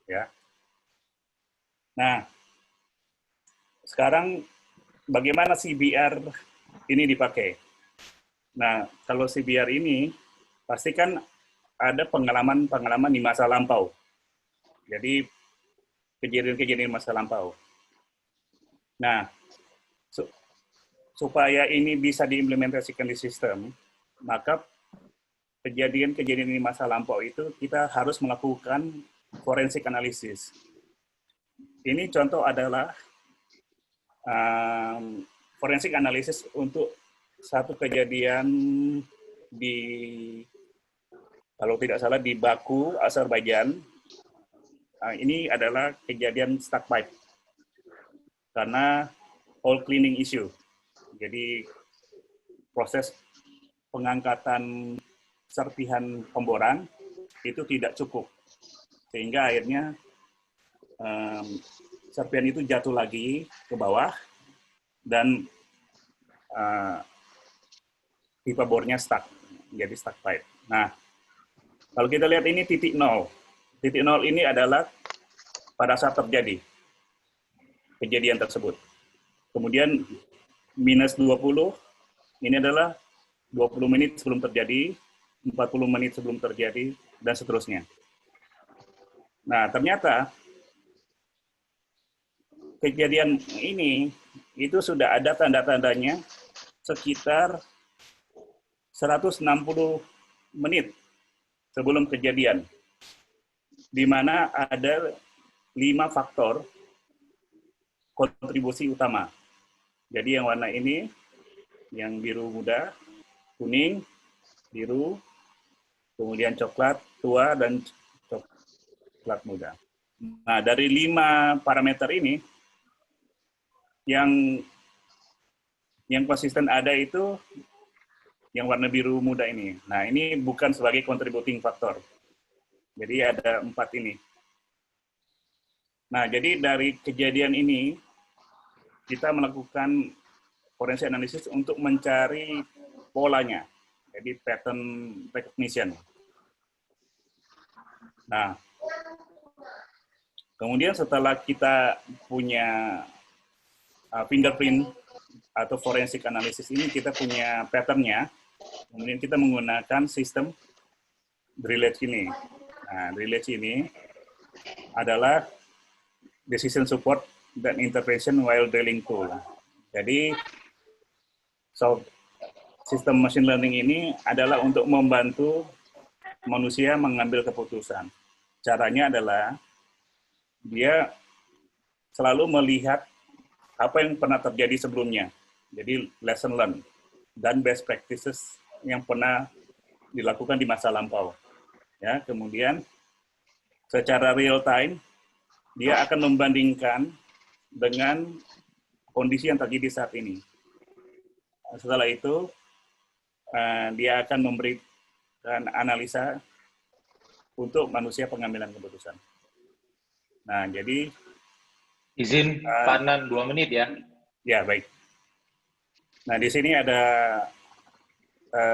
Ya. Nah, sekarang bagaimana CBR ini dipakai? Nah, kalau CBR ini pasti kan ada pengalaman di masa lampau. Jadi, kejadian-kejadian masa lampau. Nah, supaya ini bisa diimplementasikan di sistem, maka kejadian-kejadian di masa lampau itu kita harus melakukan forensic analysis. Ini contoh adalah forensic analysis untuk satu kejadian di, kalau tidak salah, di Baku, Azerbaijan. Ini adalah kejadian stuck pipe karena hole cleaning issue. Jadi proses pengangkatan serpihan pemboran itu tidak cukup, sehingga akhirnya serpihan itu jatuh lagi ke bawah dan pipa bornya stuck, jadi stuck pipe. Nah, kalau kita lihat ini titik nol. Titik nol ini adalah pada saat terjadi kejadian tersebut. Kemudian minus 20, ini adalah 20 menit sebelum terjadi, 40 menit sebelum terjadi, dan seterusnya. Nah, ternyata kejadian ini itu sudah ada tanda-tandanya sekitar 160 menit sebelum kejadian, di mana ada 5 faktor kontribusi utama. Jadi yang warna ini, yang biru muda, kuning, biru, kemudian coklat tua, dan coklat muda. Nah, dari 5 parameter ini, yang konsisten ada itu yang warna biru muda ini. Nah, ini bukan sebagai contributing factor. Jadi ada 4 ini. Nah, jadi dari kejadian ini, kita melakukan forensic analysis untuk mencari polanya. Jadi pattern recognition. Nah, kemudian setelah kita punya fingerprint atau forensic analysis ini, kita punya patternnya, kemudian kita menggunakan sistem Drillage ini. Nah, Drillage ini adalah decision support dan intervention while drilling tool. Jadi, sistem machine learning ini adalah untuk membantu manusia mengambil keputusan. Caranya adalah dia selalu melihat apa yang pernah terjadi sebelumnya. Jadi lesson learned dan best practices yang pernah dilakukan di masa lampau. Ya, kemudian secara real time dia akan membandingkan dengan kondisi yang terjadi saat ini. Setelah itu dia akan memberikan analisa untuk manusia pengambilan keputusan. Nah, jadi izin Pak Nan 2 menit ya. Ya, baik. Nah, di sini ada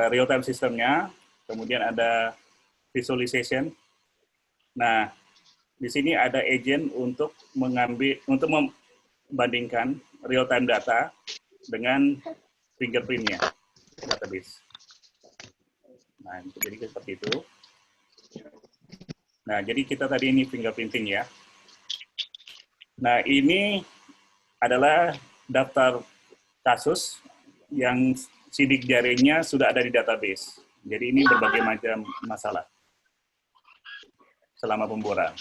real time sistemnya, kemudian ada visualization. Nah, di sini ada agent untuk membandingkan real time data dengan fingerprint-nya database. Nah, jadi seperti itu. Nah, jadi kita tadi ini fingerprinting ya. Nah, ini adalah daftar kasus yang sidik jarinya sudah ada di database. Jadi ini berbagai macam masalah selama pemboran.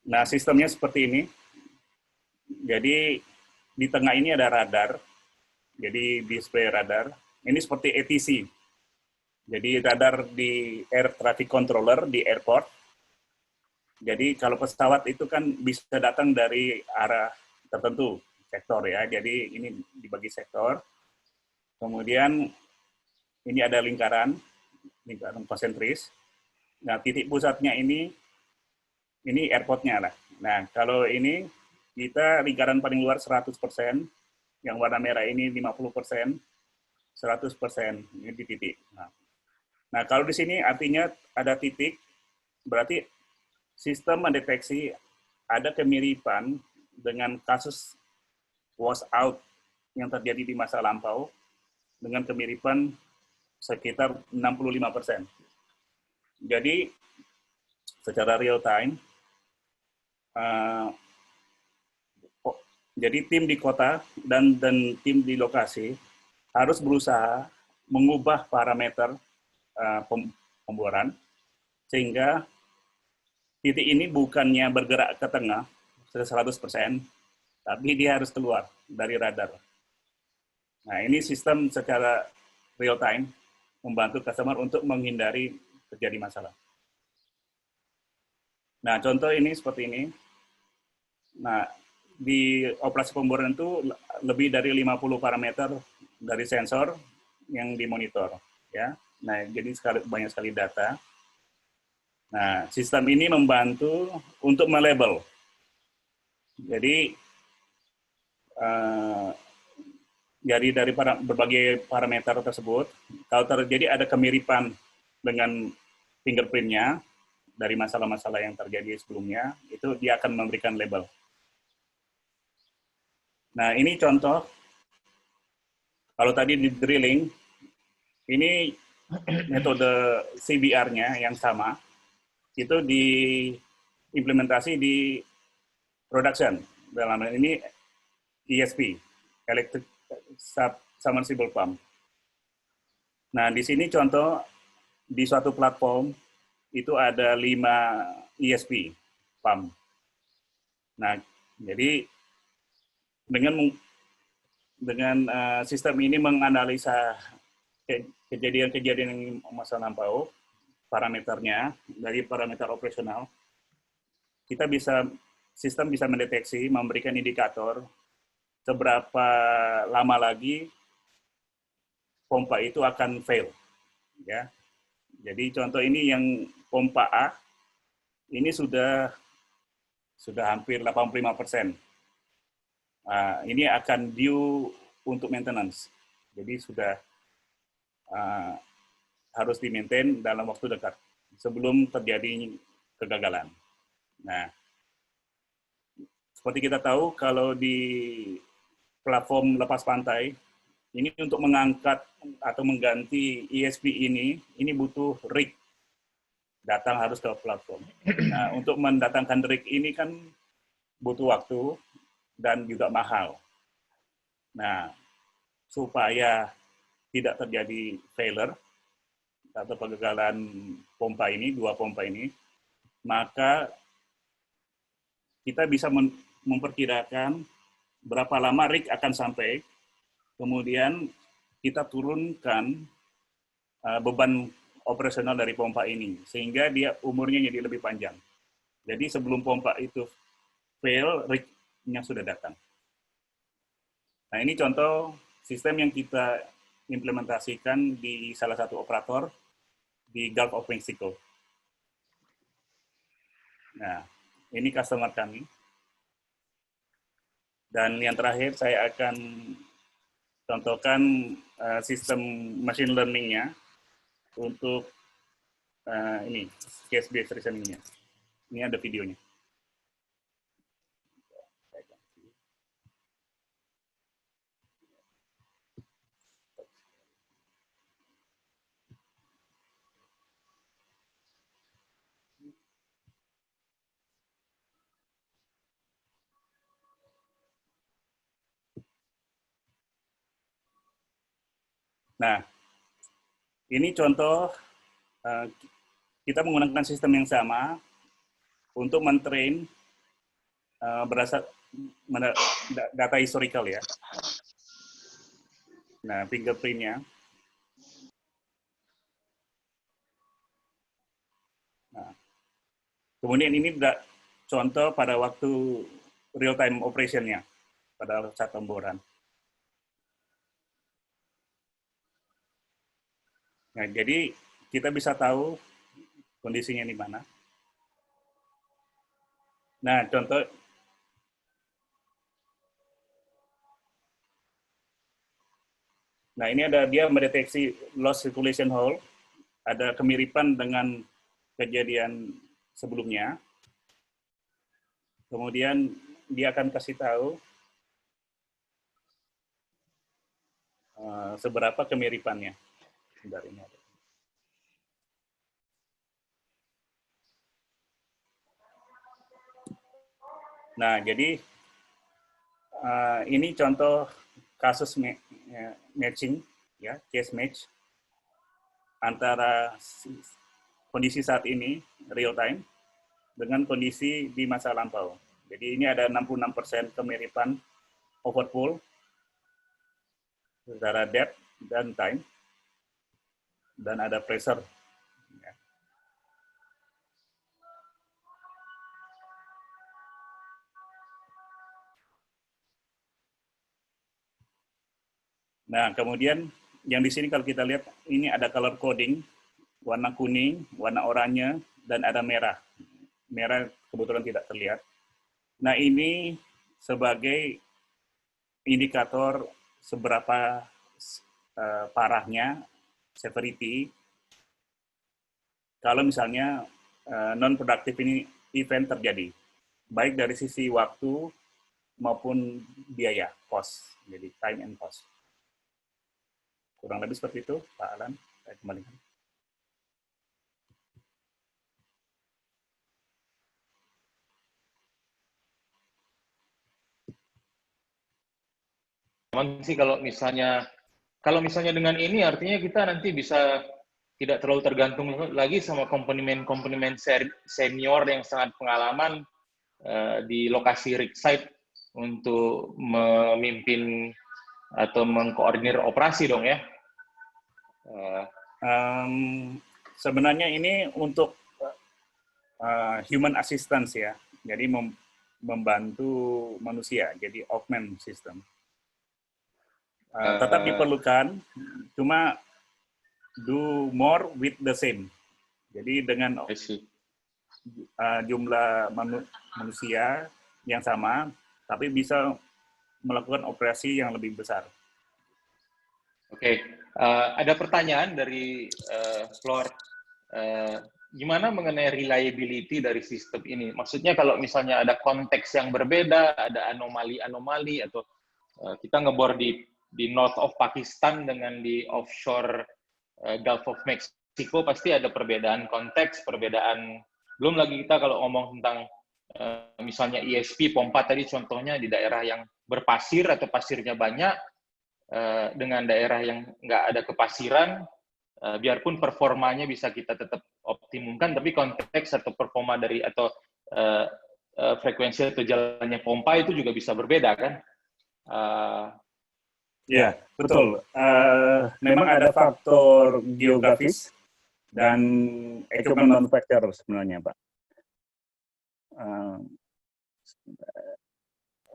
Nah, sistemnya seperti ini. Jadi di tengah ini ada radar. Jadi display radar. Ini seperti ATC. Jadi radar di air traffic controller di airport. Jadi kalau pesawat itu kan bisa datang dari arah tertentu, sektor ya. Jadi ini dibagi sektor. Kemudian ini ada lingkaran konsentris. Nah, titik pusatnya ini airportnya lah. Nah, kalau ini kita lingkaran paling luar 100%, yang warna merah ini 50%, 100% ini di titik. Nah, kalau di sini artinya ada titik, berarti sistem mendeteksi ada kemiripan dengan kasus wash out yang terjadi di masa lampau dengan kemiripan sekitar 65%. Jadi, secara real time, jadi tim di kota dan tim di lokasi harus berusaha mengubah parameter pemboran sehingga titik ini bukannya bergerak ke tengah 100%, tapi dia harus keluar dari radar. Nah, ini sistem secara real time membantu customer untuk menghindari terjadi masalah. Nah, contoh ini seperti ini. Nah, di operasi pemboran itu lebih dari 50 parameter dari sensor yang dimonitor, ya. Nah, jadi banyak sekali data. Nah, sistem ini membantu untuk melabel. Jadi, dari berbagai parameter tersebut, kalau terjadi ada kemiripan dengan fingerprint-nya dari masalah-masalah yang terjadi sebelumnya, itu dia akan memberikan label. Nah, ini contoh. Kalau tadi di drilling, ini metode CBR-nya yang sama, itu diimplementasi di production. Dalam hal ini ESP, Electric Submersible Pump. Nah, di sini contoh, di suatu platform, itu ada 5 ESP pump. Nah, jadi dengan sistem ini menganalisa kejadian-kejadian masa lampau, parameternya dari parameter operasional, sistem bisa mendeteksi, memberikan indikator seberapa lama lagi pompa itu akan fail, ya. Jadi contoh ini yang pompa A ini sudah hampir 85%. Ini akan due untuk maintenance. Jadi sudah harus di-maintain dalam waktu dekat sebelum terjadi kegagalan. Nah, seperti kita tahu kalau di platform lepas pantai, ini untuk mengangkat atau mengganti ESP ini butuh rig. Datang harus ke platform. Nah, untuk mendatangkan rig ini kan butuh waktu dan juga mahal. Nah, supaya tidak terjadi failure atau kegagalan pompa ini, 2 pompa ini, maka kita bisa memperkirakan berapa lama rig akan sampai, kemudian kita turunkan beban operasional dari pompa ini, sehingga dia umurnya jadi lebih panjang. Jadi sebelum pompa itu fail, rig-nya sudah datang. Nah, ini contoh sistem yang kita implementasikan di salah satu operator di Gulf of Mexico. Nah, ini customer kami. Dan yang terakhir saya akan contohkan sistem machine learning-nya untuk ini case-based reasoning-nya. Ini ada videonya. Nah, ini contoh kita menggunakan sistem yang sama untuk mentrain berdasar data historical ya. Nah, fingerprint-nya. Nah, kemudian ini contoh pada waktu real-time operation-nya, pada saat pemboran. Nah, jadi kita bisa tahu kondisinya di mana. Nah, contoh Nah, ini ada dia mendeteksi lost circulation hole, ada kemiripan dengan kejadian sebelumnya. Kemudian dia akan kasih tahu seberapa kemiripannya. Sebentar, ini ada. Nah, jadi ini contoh kasus matching, ya, case match antara kondisi saat ini real time dengan kondisi di masa lampau. Jadi ini ada 66% kemiripan overpull secara depth dan time, dan ada pressure. Nah, kemudian yang di sini kalau kita lihat, ini ada color coding, warna kuning, warna oranye, dan ada merah. Merah kebetulan tidak terlihat. Nah, ini sebagai indikator seberapa parahnya severity kalau misalnya non-productive ini event terjadi, baik dari sisi waktu maupun biaya, cost, jadi time and cost. Kurang lebih seperti itu, Pak Alan. Saya kembalikan. Memang sih kalau misalnya dengan ini artinya kita nanti bisa tidak terlalu tergantung lagi sama komponen senior yang sangat pengalaman di lokasi rig site untuk memimpin atau mengkoordinir operasi dong ya. Sebenarnya ini untuk human assistance ya, jadi membantu manusia, jadi augment system. Tetap diperlukan, cuma do more with the same. Jadi dengan jumlah manusia yang sama, tapi bisa melakukan operasi yang lebih besar. Oke, ada pertanyaan dari Flor. Gimana mengenai reliability dari sistem ini? Maksudnya kalau misalnya ada konteks yang berbeda, ada anomali-anomali, atau kita ngebor di North of Pakistan dengan di offshore Gulf of Mexico, pasti ada perbedaan konteks, perbedaan. Belum lagi kita kalau ngomong tentang misalnya ESP pompa tadi contohnya di daerah yang berpasir atau pasirnya banyak, dengan daerah yang nggak ada kepasiran, biarpun performanya bisa kita tetap optimumkan, tapi konteks atau performa dari atau frekuensi atau jalannya pompa itu juga bisa berbeda kan? Ya, betul. Memang ada faktor geografis dan equipment manufacturer sebenarnya, Pak.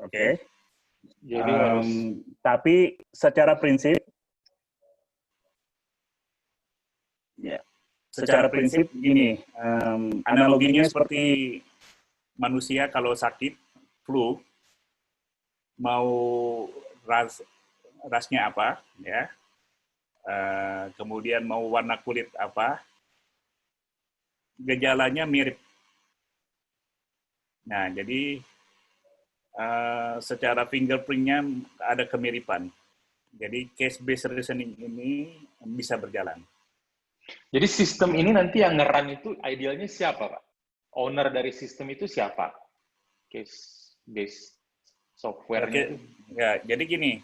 Oke. Jadi tapi secara prinsip, ya, secara prinsip gini, analoginya seperti manusia kalau sakit flu, mau rasnya apa, ya, kemudian mau warna kulit apa, gejalanya mirip. Nah, jadi secara fingerprint-nya ada kemiripan. Jadi case-based reasoning ini bisa berjalan. Jadi sistem ini nanti yang nge-run itu idealnya siapa, Pak? Owner dari sistem itu siapa? Case-based software-nya itu. Ya, jadi gini,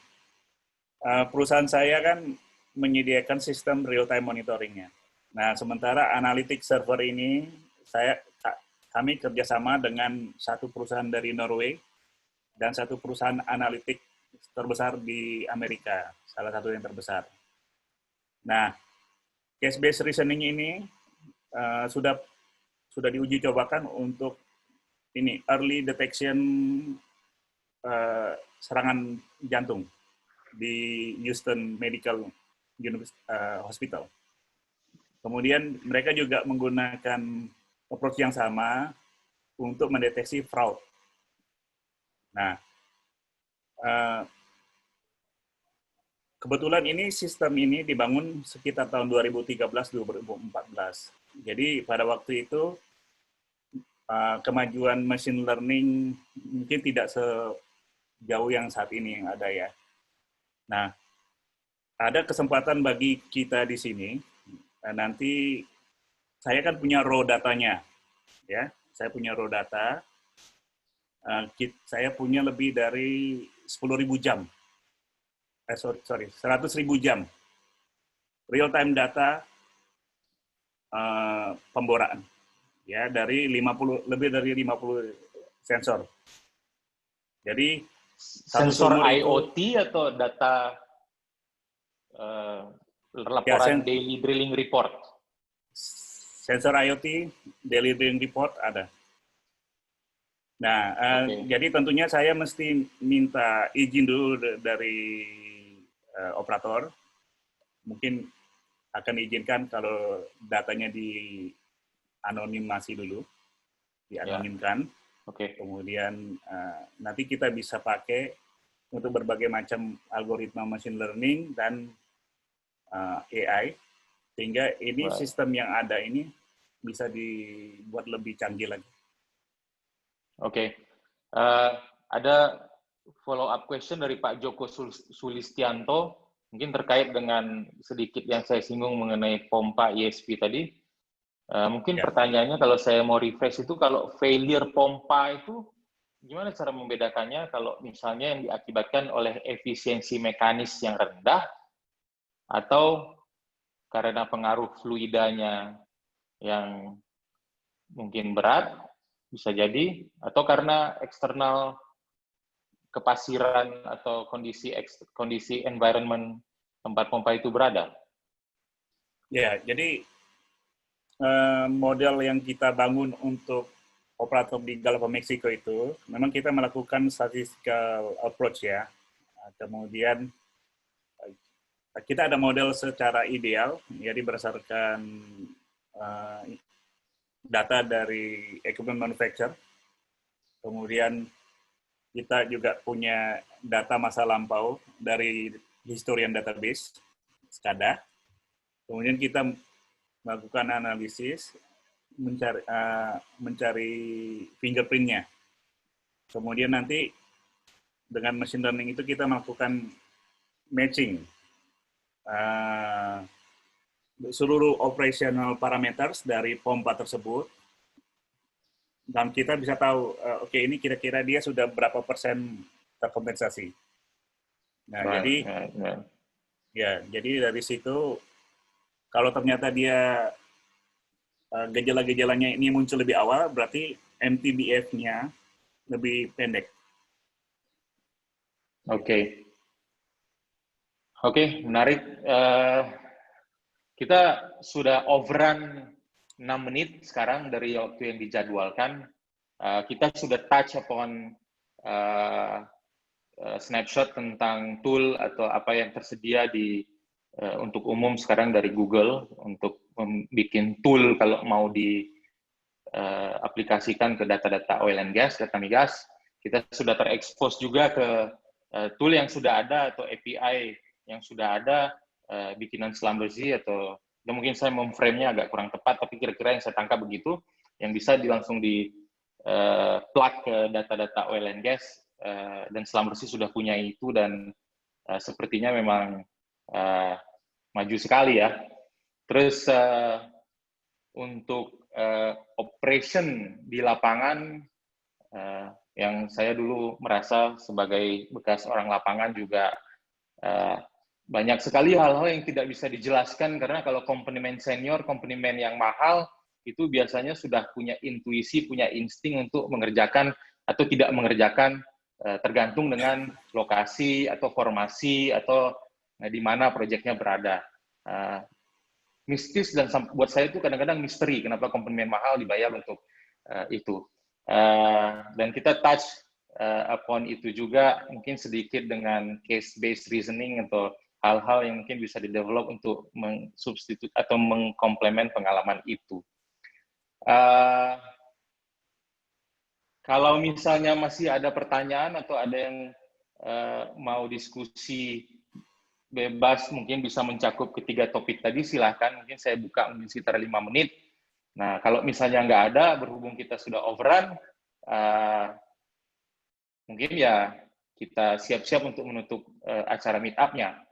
perusahaan saya kan menyediakan sistem real-time monitoring-nya. Nah, sementara analytics server ini, kami kerjasama dengan satu perusahaan dari Norway dan satu perusahaan analitik terbesar di Amerika, salah satu yang terbesar. Nah, case-based reasoning ini sudah diuji cobakan untuk ini early detection serangan jantung di Houston Medical Hospital. Kemudian mereka juga menggunakan approach yang sama untuk mendeteksi fraud. Nah, kebetulan ini sistem ini dibangun sekitar tahun 2013-2014. Jadi pada waktu itu kemajuan machine learning mungkin tidak sejauh yang saat ini yang ada ya. Nah, ada kesempatan bagi kita di sini. Nanti saya kan punya raw datanya, ya. Saya punya raw data. Saya punya lebih dari 10.000 jam. 100.000 jam real time data pemboraan, ya, dari lebih dari 50 sensor. Jadi sensor IoT atau data laporan daily drilling report? Sensor IoT, daily drilling report ada. Nah, jadi tentunya saya mesti minta izin dulu dari operator. Mungkin akan diizinkan kalau datanya dianonimasi dulu, dianonimkan. Oke. Kemudian nanti kita bisa pakai untuk berbagai macam algoritma machine learning dan AI, sehingga ini sistem yang ada ini bisa dibuat lebih canggih lagi. Oke. Ada follow-up question dari Pak Joko Sulistianto, mungkin terkait dengan sedikit yang saya singgung mengenai pompa ESP tadi. Mungkin pertanyaannya kalau saya mau refresh itu, kalau failure pompa itu gimana cara membedakannya kalau misalnya yang diakibatkan oleh efisiensi mekanis yang rendah atau karena pengaruh fluidanya yang mungkin berat, bisa jadi, atau karena eksternal kepasiran atau kondisi environment tempat pompa itu berada. Ya, jadi model yang kita bangun untuk operator di Gulf of Mexico itu, memang kita melakukan statistical approach ya. Kemudian kita ada model secara ideal, jadi berdasarkan data dari equipment manufacturer. Kemudian kita juga punya data masa lampau dari historian database, SCADA. Kemudian kita melakukan analisis, mencari fingerprint-nya. Kemudian nanti dengan machine learning itu kita melakukan matching seluruh operational parameters dari pompa tersebut Dan kita bisa tahu, oke, ini kira-kira dia sudah berapa persen terkompensasi. Nah, jadi dari situ, kalau ternyata dia gejala-gejalanya ini muncul lebih awal, berarti MTBF-nya lebih pendek. Oke, menarik. Kita sudah overrun 6 menit sekarang dari waktu yang dijadwalkan. Kita sudah touch upon snapshot tentang tool atau apa yang tersedia untuk umum sekarang dari Google untuk membuat tool kalau mau diaplikasikan ke data-data oil and gas, data migas. Kita sudah terekspos juga ke tool yang sudah ada atau API yang sudah ada, bikinan Schlumberger atau mungkin saya memframe-nya agak kurang tepat, tapi kira-kira yang saya tangkap begitu, yang bisa langsung plug ke data-data oil and gas, dan Schlumberger sudah punya itu, dan sepertinya memang maju sekali ya. Terus untuk operation di lapangan, yang saya dulu merasa sebagai bekas orang lapangan juga banyak sekali hal-hal yang tidak bisa dijelaskan, karena kalau komponen senior, komponen yang mahal, itu biasanya sudah punya intuisi, punya insting untuk mengerjakan atau tidak mengerjakan, tergantung dengan lokasi atau formasi atau di mana proyeknya berada. Mistis, dan buat saya itu kadang-kadang misteri, kenapa komponen mahal dibayar untuk itu. Dan kita touch upon itu juga, mungkin sedikit dengan case-based reasoning atau hal-hal yang mungkin bisa di-develop untuk mensubstitut atau mengkomplement pengalaman itu. Kalau misalnya masih ada pertanyaan atau ada yang mau diskusi bebas, mungkin bisa mencakup ketiga topik tadi, silahkan. Mungkin saya buka mungkin sekitar 5 menit. Nah, kalau misalnya nggak ada, berhubung kita sudah overrun, mungkin ya kita siap-siap untuk menutup acara meet-up-nya.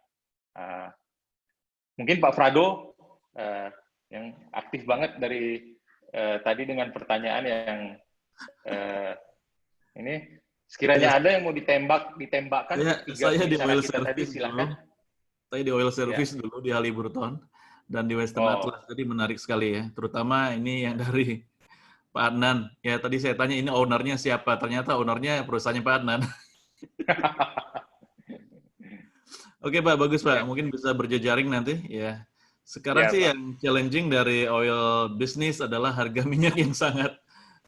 Mungkin Pak Frado yang aktif banget dari tadi dengan pertanyaan yang ini, sekiranya ada yang mau ditembakkan saya di oil kita tadi, silakan. Saya di oil service dulu di Halliburton dan di Western Atlas, jadi menarik sekali ya, terutama ini yang dari Pak Adnan. Ya tadi saya tanya ini ownernya siapa, ternyata ownernya perusahaannya Pak Adnan. Oke Pak, bagus Pak. Mungkin bisa berjejaring nanti ya. Sekarang sih Pak, yang challenging dari oil business adalah harga minyak yang sangat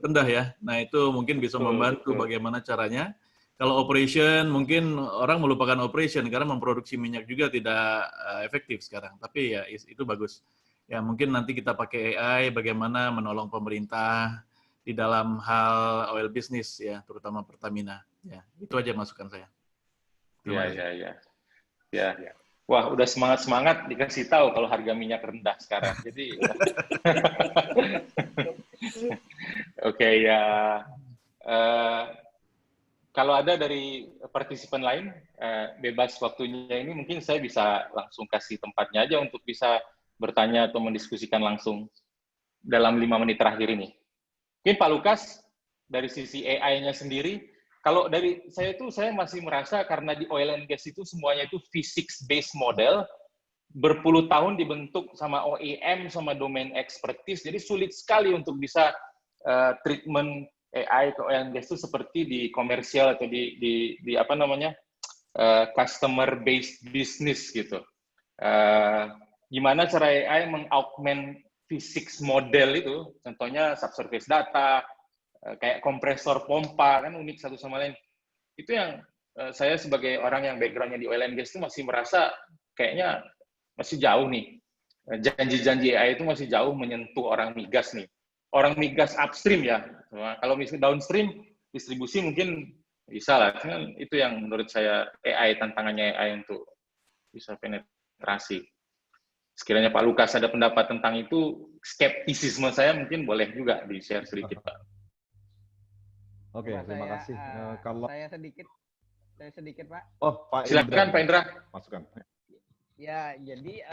rendah ya. Nah itu mungkin bisa membantu bagaimana caranya. Kalau operation, mungkin orang melupakan operation karena memproduksi minyak juga tidak efektif sekarang. Tapi ya itu bagus. Ya mungkin nanti kita pakai AI bagaimana menolong pemerintah di dalam hal oil business ya, terutama Pertamina. Ya, itu aja masukan saya. Ya. Wah, udah semangat dikasih tahu kalau harga minyak rendah sekarang. Jadi oke, ya. Kalau ada dari partisipan lain, bebas waktunya ini, mungkin saya bisa langsung kasih tempatnya aja untuk bisa bertanya atau mendiskusikan langsung dalam 5 menit terakhir ini. Mungkin Pak Lukas, dari sisi AI-nya sendiri, kalau dari saya masih merasa karena di oil and gas itu semuanya itu physics-based model, berpuluh tahun dibentuk sama OEM, sama domain expertise, jadi sulit sekali untuk bisa treatment AI ke oil and gas itu seperti di komersial atau di apa namanya, customer based business gitu. Gimana cara AI mengaugment physics model itu, contohnya subsurface data, kayak kompresor pompa, kan unik satu sama lain. Itu yang saya sebagai orang yang backgroundnya di oil and gas itu masih merasa kayaknya masih jauh nih. Janji-janji AI itu masih jauh menyentuh orang migas nih. Orang migas upstream ya. Kalau misalnya downstream, distribusi mungkin bisa lah. Itu yang menurut saya tantangannya AI untuk bisa penetrasi. Sekiranya Pak Lukas ada pendapat tentang itu, skeptisisme saya mungkin boleh juga di-share sedikit, Pak. Oke, terima kasih. Kalau saya sedikit, Pak. Oh, Pak silakan, Pak Indra. Masukkan. Ya, jadi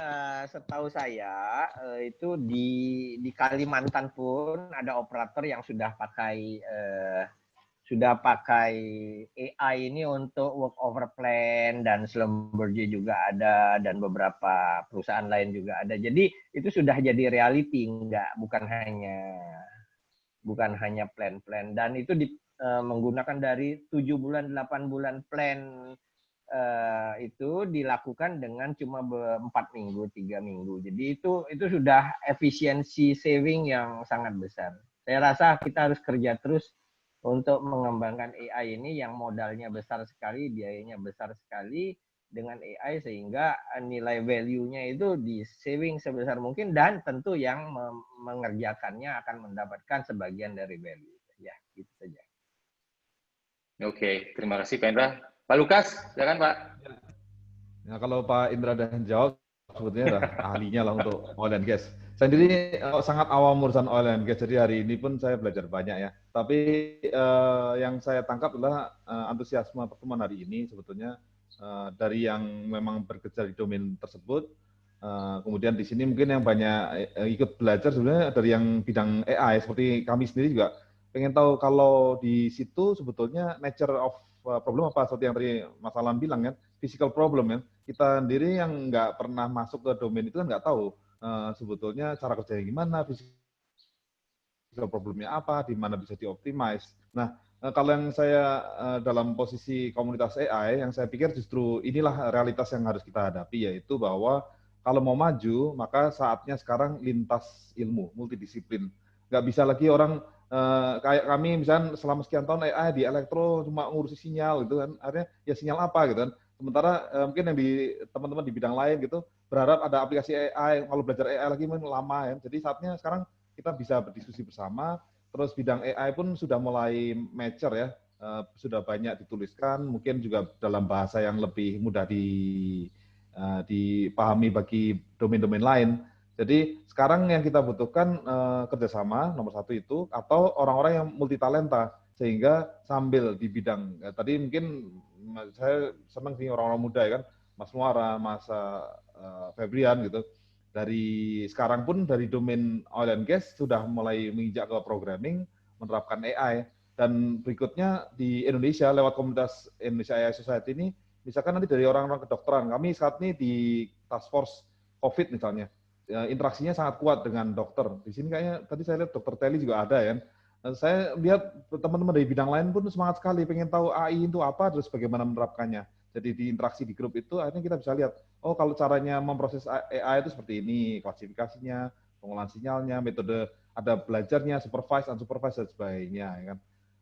setahu saya itu di Kalimantan pun ada operator yang sudah pakai AI ini untuk work over plan, dan Schlumberger juga ada, dan beberapa perusahaan lain juga ada. Jadi itu sudah jadi reality, bukan hanya plan-plan, dan itu menggunakan dari 7 bulan 8 bulan plan. Itu dilakukan dengan cuma 4 minggu, 3 minggu. Jadi itu sudah efisiensi saving yang sangat besar. Saya rasa kita harus kerja terus untuk mengembangkan AI ini yang modalnya besar sekali, biayanya besar sekali dengan AI, sehingga nilai value-nya itu di saving sebesar mungkin, dan tentu yang mengerjakannya akan mendapatkan sebagian dari value. Ya, gitu saja. Oke, terima kasih Pak Indra. Pak Lukas, silakan Pak. Ya, kalau Pak Indra dah jawab, sebetulnya udah ahlinya lah untuk oil and gas. Saya sendiri sangat awam urusan oil and gas, jadi hari ini pun saya belajar banyak ya. Tapi yang saya tangkap adalah antusiasme pertemuan hari ini sebetulnya dari yang memang bekerja di domain tersebut. Kemudian di sini mungkin yang banyak ikut belajar sebenarnya dari yang bidang AI, seperti kami sendiri juga pengen tahu kalau di situ sebetulnya nature of problem apa, seperti yang tadi Mas Alan bilang kan, physical problem kan. Kita sendiri yang nggak pernah masuk ke domain itu kan nggak tahu sebetulnya cara kerjanya gimana, physical problemnya apa, di mana bisa dioptimize. Nah, kalau yang saya dalam posisi komunitas AI, yang saya pikir justru inilah realitas yang harus kita hadapi, yaitu bahwa kalau mau maju, maka saatnya sekarang lintas ilmu, multidisiplin. Nggak bisa lagi orang kayak kami misalnya selama sekian tahun AI di elektro cuma ngurusi sinyal gitu kan, artinya ya sinyal apa gitu kan. Sementara mungkin yang di teman-teman di bidang lain gitu berharap ada aplikasi AI, kalau belajar AI lagi mungkin lama ya. Jadi saatnya sekarang kita bisa berdiskusi bersama. Terus bidang AI pun sudah mulai mature ya, sudah banyak dituliskan, mungkin juga dalam bahasa yang lebih mudah dipahami bagi domain-domain lain. Jadi sekarang yang kita butuhkan kerjasama nomor satu itu, atau orang-orang yang multi talenta, sehingga sambil di bidang tadi mungkin saya senang sih orang-orang muda ya kan, Mas Muara, Mas Febrian gitu. Dari sekarang pun dari domain oil and gas sudah mulai menginjak ke programming, menerapkan AI, dan berikutnya di Indonesia lewat komunitas Indonesia AI Society ini, misalkan nanti dari orang-orang kedokteran, kami saat ini di task force COVID misalnya, interaksinya sangat kuat dengan dokter. Di sini kayaknya tadi saya lihat Dokter Teli juga ada ya. Saya lihat teman-teman dari bidang lain pun semangat sekali pengen tahu AI itu apa, terus bagaimana menerapkannya. Jadi di interaksi di grup itu akhirnya kita bisa lihat, oh kalau caranya memproses AI itu seperti ini, klasifikasinya, pengolahan sinyalnya, metode ada belajarnya, supervised, unsupervised, dan sebagainya. Ya kan?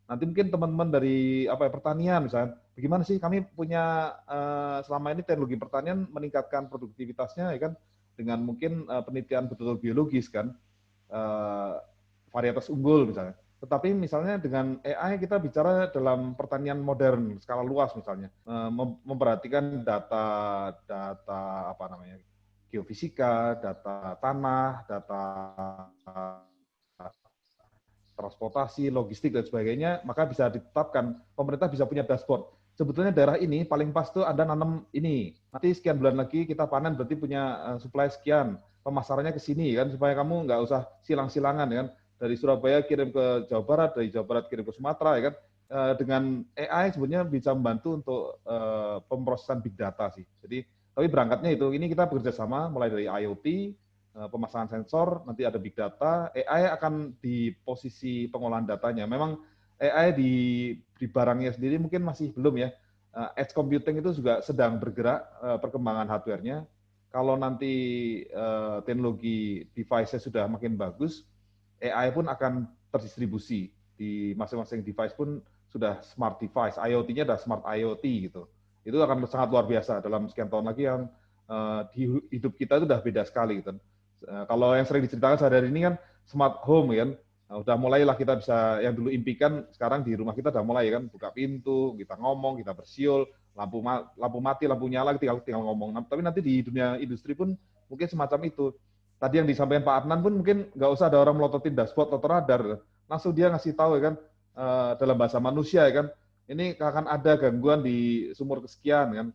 Nanti mungkin teman-teman dari pertanian misalnya, bagaimana sih kami punya selama ini teknologi pertanian meningkatkan produktivitasnya, ya kan, dengan mungkin penelitian betul-betul biologis kan, varietas unggul misalnya. Tetapi misalnya dengan AI kita bicara dalam pertanian modern skala luas misalnya, memperhatikan data geofisika, data tanah, data transportasi, logistik dan sebagainya, maka bisa ditetapkan, pemerintah bisa punya dashboard. Sebetulnya daerah ini paling pas tuh Anda nanam ini. Nanti sekian bulan lagi kita panen berarti punya supply sekian. Pemasarannya ke sini kan, supaya kamu nggak usah silang-silangan kan. Dari Surabaya kirim ke Jawa Barat, dari Jawa Barat kirim ke Sumatera ya kan. Dengan AI sebenarnya bisa membantu untuk pemrosesan big data sih. Jadi tapi berangkatnya itu, ini kita bekerja sama mulai dari IoT, pemasangan sensor, nanti ada big data, AI akan di posisi pengolahan datanya. Memang AI di barangnya sendiri mungkin masih belum ya. Edge computing itu juga sedang bergerak perkembangan hardware-nya. Kalau nanti teknologi device-nya sudah makin bagus, AI pun akan terdistribusi di masing-masing device pun sudah smart device, IoT-nya sudah smart IoT gitu. Itu akan sangat luar biasa dalam sekian tahun lagi yang di hidup kita itu sudah beda sekali gitu. Kalau yang sering diceritakan sehari-hari ini kan smart home kan, udah mulailah kita bisa, yang dulu impikan sekarang di rumah kita udah mulai kan, buka pintu, kita ngomong, kita bersiul, lampu mati, lampu nyala, tinggal ngomong. Tapi nanti di dunia industri pun mungkin semacam itu. Tadi yang disampaikan Pak Adnan pun mungkin nggak usah ada orang melototin dashboard atau radar, langsung dia ngasih tahu ya kan, dalam bahasa manusia ya kan, ini akan ada gangguan di sumur kesekian kan,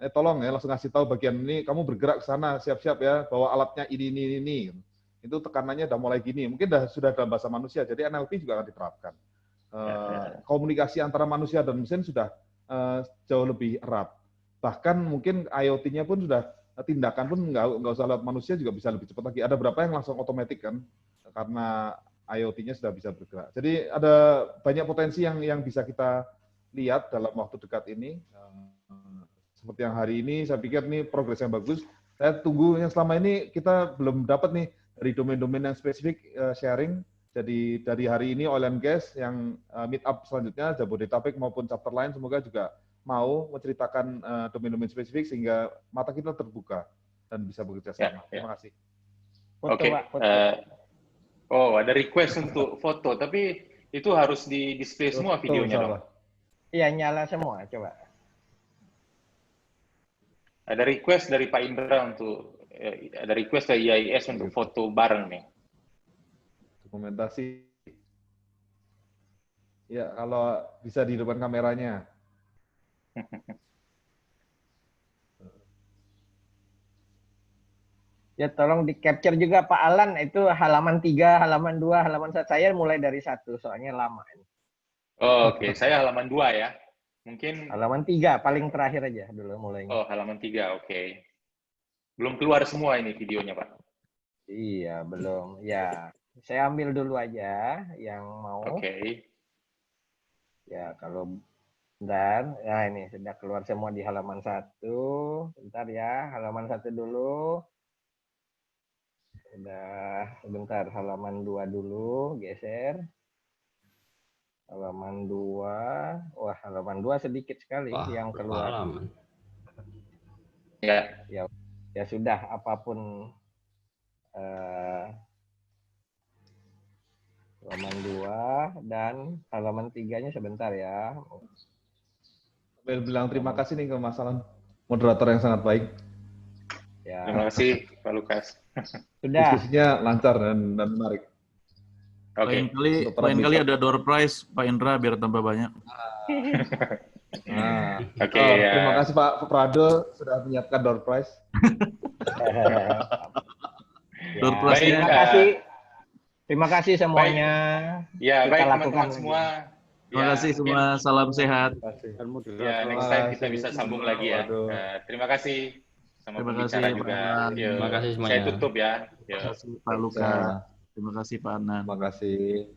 tolong ya langsung ngasih tahu bagian ini, kamu bergerak ke sana, siap-siap ya, bawa alatnya ini. Itu tekanannya udah mulai gini. Mungkin sudah dalam bahasa manusia, jadi NLP juga akan diterapkan. Komunikasi antara manusia dan mesin sudah jauh lebih erat. Bahkan mungkin IoT-nya pun sudah, tindakan pun nggak usah lewat manusia juga bisa lebih cepat lagi. Ada beberapa yang langsung otomatis kan, karena IoT-nya sudah bisa bergerak. Jadi ada banyak potensi yang bisa kita lihat dalam waktu dekat ini. Seperti yang hari ini, saya pikir ini progres yang bagus. Saya tunggu yang selama ini kita belum dapat nih dari domain-domain yang spesifik sharing. Jadi dari hari ini Oil and Gas yang meet up selanjutnya, Jabodetabek maupun chapter lain, semoga juga mau menceritakan domain-domain spesifik sehingga mata kita terbuka dan bisa bekerja sama. Terima kasih. Oke. Ada request untuk foto, tapi itu harus di display semua videonya dong. Iya, nyala semua, coba. Ada request dari Pak Indra ada request dari IIS untuk foto bareng nih. Dokumentasi. Ya, kalau bisa di depan kameranya. Ya, tolong di-capture juga Pak Alan, itu halaman 3, halaman 2, halaman 1. Saya mulai dari 1, soalnya lama. Oke. Saya halaman 2 ya. Mungkin halaman 3, paling terakhir aja dulu mulainya. Halaman 3, oke. Belum keluar semua ini videonya, Pak. Iya, belum. Ya, saya ambil dulu aja yang mau. Oke. Ya, kalau bentar, ya ini sudah keluar semua di halaman 1. Bentar ya, halaman 1 dulu. Udah, sebentar, halaman 2 dulu, geser. Halaman 2, wah halaman 2 sedikit sekali yang keluar. Halaman. Ya sudah, apapun halaman 2 dan halaman 3-nya sebentar ya. Sambil bilang terima kasih nih ke Mas Alan, moderator yang sangat baik. Ya. Terima kasih Pak Lukas. Sudah. Diskusinya lancar dan menarik. Lain kali ada door prize Pak Indra biar tambah banyak. Terima kasih Pak Prado sudah menyiapkan door prize. Door prize. Terima kasih semuanya. Ya, baik teman-teman semua. Terima kasih semua. Salam sehat. Ya, next time kita bisa sambung lagi ya. Terima kasih. Terima kasih juga. Terima kasih semuanya. Saya tutup ya. Terima kasih Pak Lukas. Terima kasih Pak Anan. Terima kasih.